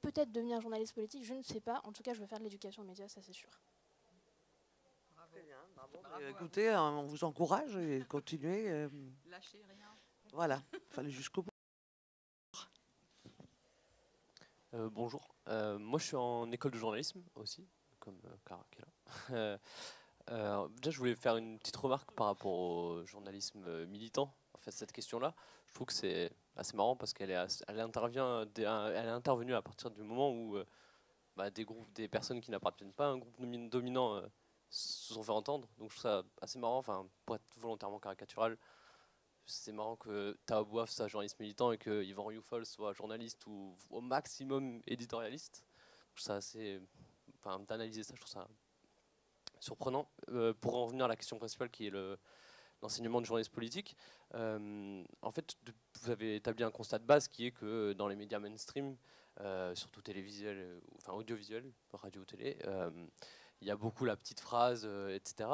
peut-être devenir journaliste politique, je ne sais pas. En tout cas, je veux faire de l'éducation aux médias, ça c'est sûr. Bravo. Très bien, bravo. Écoutez, on vous encourage et continuez. Lâchez rien. Voilà, il fallait jusqu'au bout. Bonjour, moi je suis en école de journalisme aussi, comme Clara qui est là. Déjà, je voulais faire une petite remarque par rapport au journalisme militant. En fait, cette question-là, je trouve que c'est assez marrant parce qu'elle est intervenue à partir du moment où des personnes qui n'appartiennent pas à un groupe dominant se sont fait entendre. Donc je trouve ça assez marrant, enfin, pour être volontairement caricatural, c'est marrant que Tao Bouaf soit journaliste militant et que Yvan Rioufol soit journaliste ou au maximum éditorialiste. Je trouve ça assez... Enfin, d'analyser ça, je trouve ça surprenant. Pour en revenir à la question principale qui est l'enseignement de journalisme politique, en fait, vous avez établi un constat de base qui est que dans les médias mainstream, surtout télévisuels, enfin audiovisuels, radio, télé, il y a beaucoup la petite phrase, etc.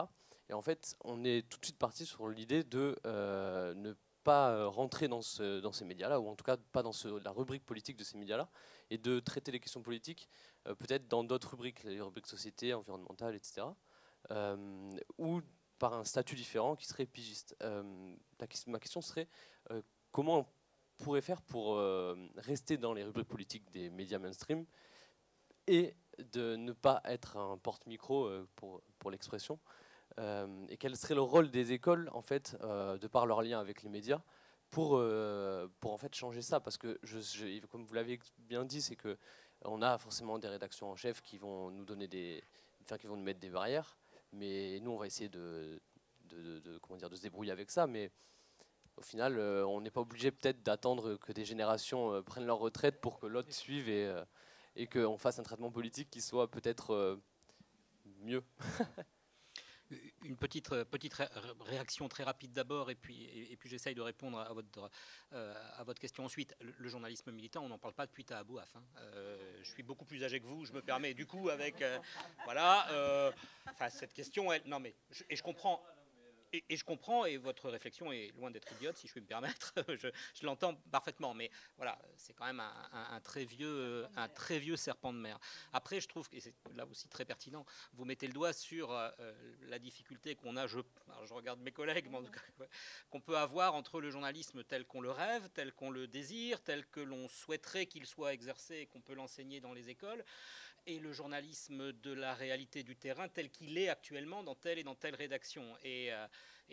Et en fait, on est tout de suite parti sur l'idée de ne pas rentrer dans ces médias-là, ou en tout cas pas dans la rubrique politique de ces médias-là, et de traiter les questions politiques peut-être dans d'autres rubriques, les rubriques société, environnementale, etc. Ou par un statut différent qui serait pigiste. Ma question serait comment on pourrait faire pour rester dans les rubriques politiques des médias mainstream et de ne pas être un porte-micro pour l'expression, et quel serait le rôle des écoles en fait, de par leur lien avec les médias pour en fait changer ça, parce que comme vous l'avez bien dit, c'est que on a forcément des rédactions en chef qui vont nous donner qui vont nous mettre des barrières, mais nous on va essayer de se débrouiller avec ça, mais au final on n'est pas obligé peut-être d'attendre que des générations prennent leur retraite pour que l'autre suive et qu'on fasse un traitement politique qui soit peut-être mieux. Une petite réaction très rapide d'abord, et puis j'essaye de répondre à votre question ensuite. Le journalisme militant, on n'en parle pas depuis Taha Bouaf. Je suis beaucoup plus âgé que vous, je me permets du coup avec cette question. Je comprends. Et je comprends, et votre réflexion est loin d'être idiote, si je puis me permettre. je l'entends parfaitement, mais voilà, c'est quand même un très vieux serpent de mer. Après, je trouve, et c'est là aussi très pertinent, vous mettez le doigt sur la difficulté qu'on a, je regarde mes collègues, mais en tout cas, qu'on peut avoir entre le journalisme tel qu'on le rêve, tel qu'on le désire, tel que l'on souhaiterait qu'il soit exercé et qu'on peut l'enseigner dans les écoles, et le journalisme de la réalité du terrain tel qu'il est actuellement dans telle et dans telle rédaction. Et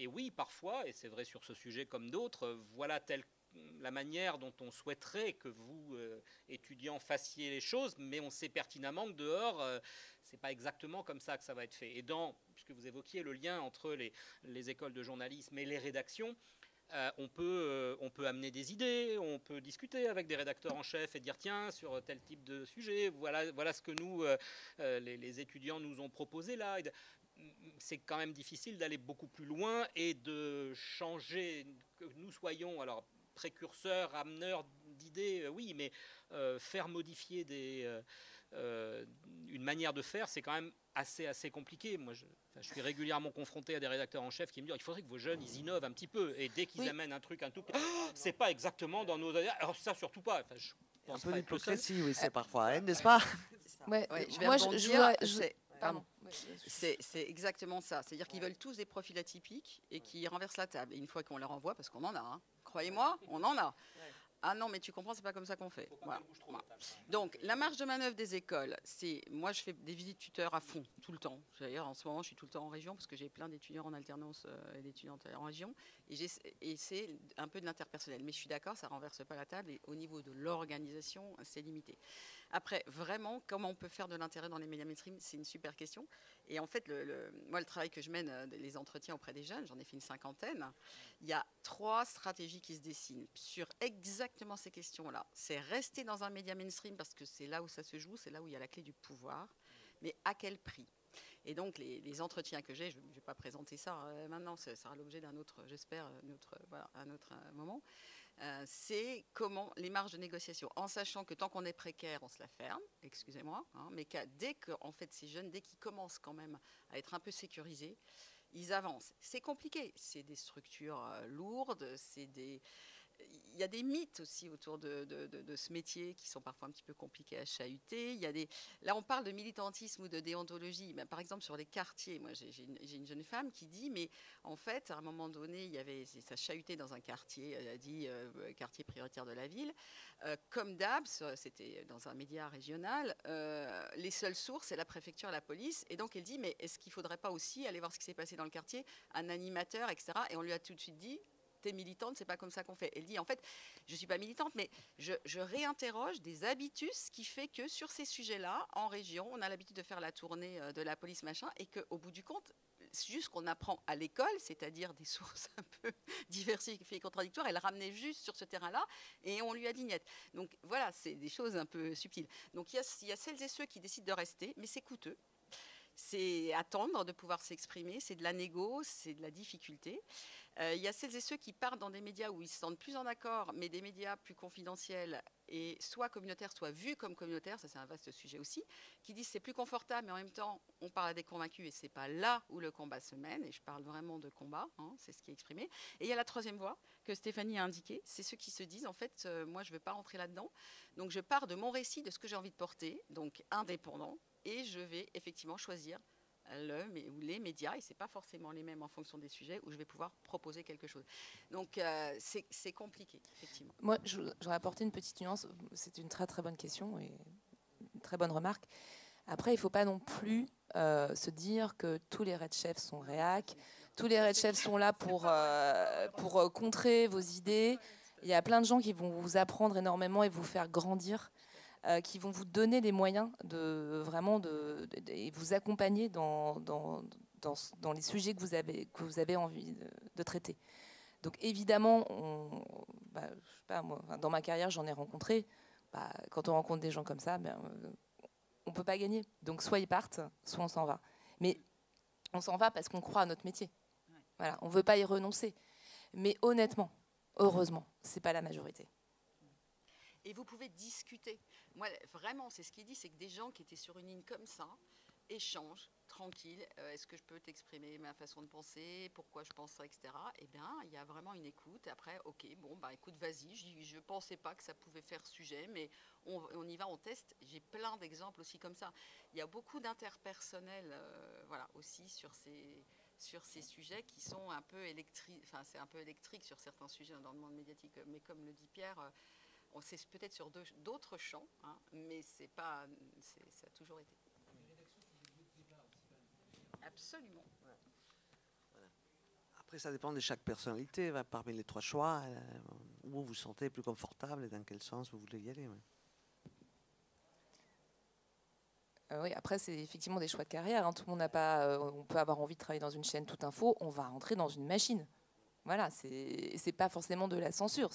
oui, parfois, et c'est vrai sur ce sujet comme d'autres, voilà la manière dont on souhaiterait que vous, étudiants, fassiez les choses, mais on sait pertinemment que dehors, c'est pas exactement comme ça que ça va être fait. Et puisque vous évoquiez le lien entre les écoles de journalisme et les rédactions, on peut amener des idées, on peut discuter avec des rédacteurs en chef et dire tiens, sur tel type de sujet, voilà ce que nous, les étudiants nous ont proposé là. C'est quand même difficile d'aller beaucoup plus loin et de changer, que nous soyons alors précurseurs, ameneurs d'idées, oui, mais faire modifier une manière de faire, c'est quand même assez compliqué. Moi, je suis régulièrement confronté à des rédacteurs en chef qui me disent il faudrait que vos jeunes ils innovent un petit peu, et dès qu'ils amènent un truc un tout, c'est pas exactement dans nos, alors ça surtout pas. Enfin, je pense un peu d'hypocrisie, oui, c'est Ah, parfois, hein, n'est-ce pas? Ouais, je vais moi, rebondir. pardon. C'est exactement ça. C'est-à-dire qu'ils veulent tous des profils atypiques et qui renversent la table. Et une fois qu'on leur envoie, parce qu'on en a, hein, croyez-moi, on en a. Ah non, mais tu comprends, c'est pas comme ça qu'on fait. Voilà. Donc, la marge de manœuvre des écoles, c'est... Moi, je fais des visites tuteurs à fond, tout le temps. D'ailleurs, en ce moment, je suis tout le temps en région parce que j'ai plein d'étudiants en alternance et d'étudiantes en région. Et c'est un peu de l'interpersonnel. Mais je suis d'accord, ça ne renverse pas la table. Et au niveau de l'organisation, c'est limité. Après, vraiment, comment on peut faire de l'intérêt dans les médias mainstream, c'est une super question. Et en fait, moi, le travail que je mène, les entretiens auprès des jeunes, j'en ai fait une 50aine, il y a 3 stratégies qui se dessinent sur exactement ces questions-là. C'est rester dans un média mainstream parce que c'est là où ça se joue, c'est là où il y a la clé du pouvoir, mais à quel prix? Et donc, les entretiens que j'ai, je ne vais pas présenter ça maintenant, ça sera l'objet d'un autre, j'espère, un autre moment. C'est comment les marges de négociation, en sachant que tant qu'on est précaire, on se la ferme, excusez-moi, hein, mais dès que en fait, ces jeunes, dès qu'ils commencent quand même à être un peu sécurisés, ils avancent. C'est compliqué, c'est des structures lourdes, il y a des mythes aussi autour de ce métier qui sont parfois un petit peu compliqués à chahuter. Là, on parle de militantisme ou de déontologie. Ben, par exemple, sur les quartiers, moi, j'ai une jeune femme qui dit, mais en fait, à un moment donné, ça chahutait dans un quartier, elle a dit quartier prioritaire de la ville. Comme d'hab, c'était dans un média régional, les seules sources, c'est la préfecture et la police. Et donc, elle dit, mais est-ce qu'il ne faudrait pas aussi aller voir ce qui s'est passé dans le quartier, un animateur, etc. Et on lui a tout de suite dit, t'es militante, c'est pas comme ça qu'on fait. Elle dit, en fait, je suis pas militante, mais je réinterroge des habitus qui fait que sur ces sujets-là, en région, on a l'habitude de faire la tournée de la police, machin, et qu'au bout du compte, c'est juste qu'on apprend à l'école, c'est-à-dire des sources un peu diversifiées et contradictoires, elle ramenait juste sur ce terrain-là, et on lui a dit niet. Donc voilà, c'est des choses un peu subtiles. Donc il y a celles et ceux qui décident de rester, mais c'est coûteux. C'est attendre de pouvoir s'exprimer, c'est de la négo, c'est de la difficulté. Il y a celles et ceux qui partent dans des médias où ils se sentent plus en accord, mais des médias plus confidentiels et soit communautaires, soit vus comme communautaires, ça c'est un vaste sujet aussi, qui disent c'est plus confortable, mais en même temps on parle à des convaincus et c'est pas là où le combat se mène, et je parle vraiment de combat, hein, c'est ce qui est exprimé. Et il y a la troisième voie que Stéphanie a indiquée, c'est ceux qui se disent en fait moi je ne veux pas rentrer là-dedans, donc je pars de mon récit, de ce que j'ai envie de porter, donc indépendant, et je vais effectivement choisir ou les médias, et ce n'est pas forcément les mêmes en fonction des sujets, où je vais pouvoir proposer quelque chose. Donc, c'est compliqué, effectivement. Moi, j'aurais apporté une petite nuance. C'est une très, très bonne question et une très bonne remarque. Après, il ne faut pas non plus se dire que tous les Red Chefs sont réac, tous les Red Chefs sont là pour contrer vos idées. Il y a plein de gens qui vont vous apprendre énormément et vous faire grandir, qui vont vous donner les moyens de vous accompagner dans les sujets que vous avez envie de traiter. Donc évidemment, je sais pas, moi, dans ma carrière, j'en ai rencontré. Quand on rencontre des gens comme ça, on ne peut pas gagner. Donc soit ils partent, soit on s'en va. Mais on s'en va parce qu'on croit à notre métier. Voilà, on ne veut pas y renoncer. Mais honnêtement, heureusement, ce n'est pas la majorité. Et vous pouvez discuter. Moi, vraiment, c'est ce qu'il dit, c'est que des gens qui étaient sur une ligne comme ça échangent, tranquille. Est-ce que je peux t'exprimer ma façon de penser, pourquoi je pense ça, etc. Eh bien, il y a vraiment une écoute. Après, ok, bon, écoute, vas-y. Je ne pensais pas que ça pouvait faire sujet, mais on y va, on teste. J'ai plein d'exemples aussi comme ça. Il y a beaucoup d'interpersonnels, voilà, aussi sur ces sujets qui sont un peu électriques. Enfin, c'est un peu électrique sur certains sujets dans le monde médiatique. Mais comme le dit Pierre, c'est peut-être sur d'autres champs, hein, mais ça a toujours été. Absolument. Voilà. Après, ça dépend de chaque personnalité. Parmi les 3 choix, où vous vous sentez plus confortable et dans quel sens vous voulez y aller. Ouais. Oui, après, c'est effectivement des choix de carrière. Hein. Tout le monde n'a pas. On peut avoir envie de travailler dans une chaîne Tout Info, on va rentrer dans une machine. Voilà, c'est pas forcément de la censure.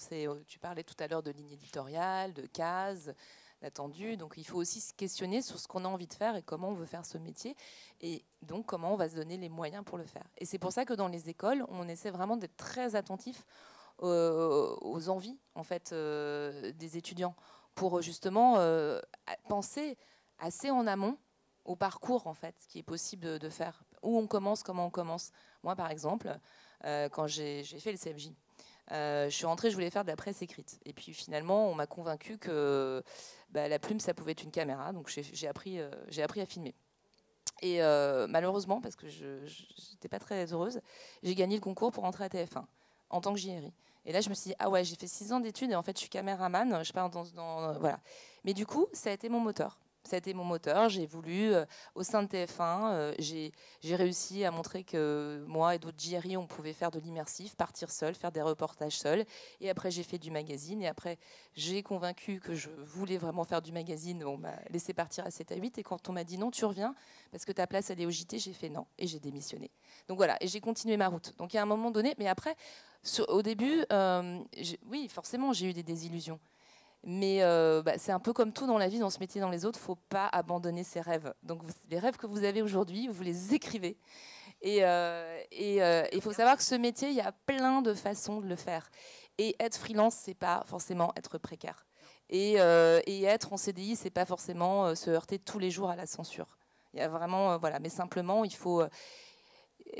Tu parlais tout à l'heure de ligne éditoriale, de cases, d'attendu. Donc il faut aussi se questionner sur ce qu'on a envie de faire et comment on veut faire ce métier. Et donc comment on va se donner les moyens pour le faire. Et c'est pour ça que dans les écoles, on essaie vraiment d'être très attentif aux envies en fait, des étudiants pour justement penser assez en amont au parcours en fait, qui est possible de faire. Où on commence, comment on commence. Moi par exemple, quand j'ai fait le CFJ, je suis rentrée, je voulais faire de la presse écrite. Et puis finalement, on m'a convaincue que la plume, ça pouvait être une caméra. Donc j'ai appris à filmer. Et malheureusement, parce que je n'étais pas très heureuse, j'ai gagné le concours pour rentrer à TF1 en tant que JRI. Et là, je me suis dit, ah ouais, j'ai fait 6 ans d'études et en fait, je suis caméraman. Je pars voilà. Mais du coup, ça a été mon moteur. Ça a été mon moteur. J'ai voulu, au sein de TF1, j'ai réussi à montrer que moi et d'autres JRI, on pouvait faire de l'immersif, partir seul, faire des reportages seul. Et après, j'ai fait du magazine. Et après, j'ai convaincu que je voulais vraiment faire du magazine. On m'a laissé partir à 7 à 8. Et quand on m'a dit non, tu reviens, parce que ta place, elle est au JT, j'ai fait non. Et j'ai démissionné. Donc voilà, et j'ai continué ma route. Donc à un moment donné, mais après, au début, oui, forcément, j'ai eu des désillusions. Mais c'est un peu comme tout dans la vie, dans ce métier, dans les autres, il ne faut pas abandonner ses rêves. Donc les rêves que vous avez aujourd'hui, vous les écrivez. Et il faut savoir que ce métier, il y a plein de façons de le faire. Et être freelance, ce n'est pas forcément être précaire. Et être en CDI, ce n'est pas forcément se heurter tous les jours à la censure. Il y a vraiment, voilà, mais simplement, il faut...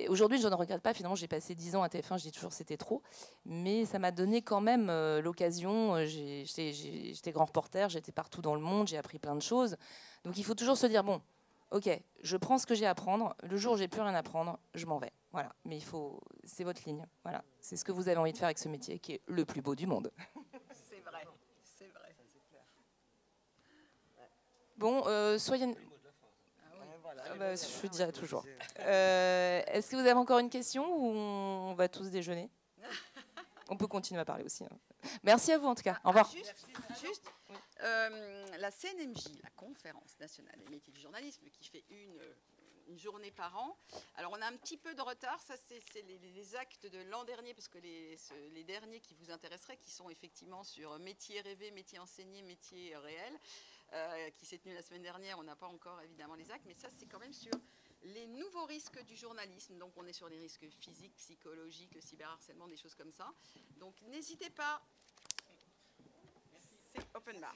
Aujourd'hui, je ne regrette pas. Finalement, j'ai passé 10 ans à TF1. Je dis toujours c'était trop. Mais ça m'a donné quand même l'occasion. J'étais grand reporter. J'étais partout dans le monde. J'ai appris plein de choses. Donc, il faut toujours se dire, bon, OK, je prends ce que j'ai à apprendre. Le jour où j'ai plus rien à apprendre, je m'en vais. Voilà. Mais c'est votre ligne. Voilà. C'est ce que vous avez envie de faire avec ce métier qui est le plus beau du monde. C'est vrai. C'est vrai. Bon, soyez... je dirais toujours. Est-ce que vous avez encore une question ou on va tous déjeuner? On peut continuer à parler aussi. Hein. Merci à vous en tout cas. Au revoir. Juste la CNMJ, la Conférence nationale des métiers du journalisme, qui fait une journée par an. Alors on a un petit peu de retard, ça c'est les actes de l'an dernier, parce que les derniers qui vous intéresseraient, qui sont effectivement sur métier rêvé, métier enseigné, métier réel, qui s'est tenu la semaine dernière. On n'a pas encore évidemment les actes, mais ça c'est quand même sur les nouveaux risques du journalisme. Donc on est sur les risques physiques, psychologiques, le cyberharcèlement, des choses comme ça. Donc n'hésitez pas, c'est open bar.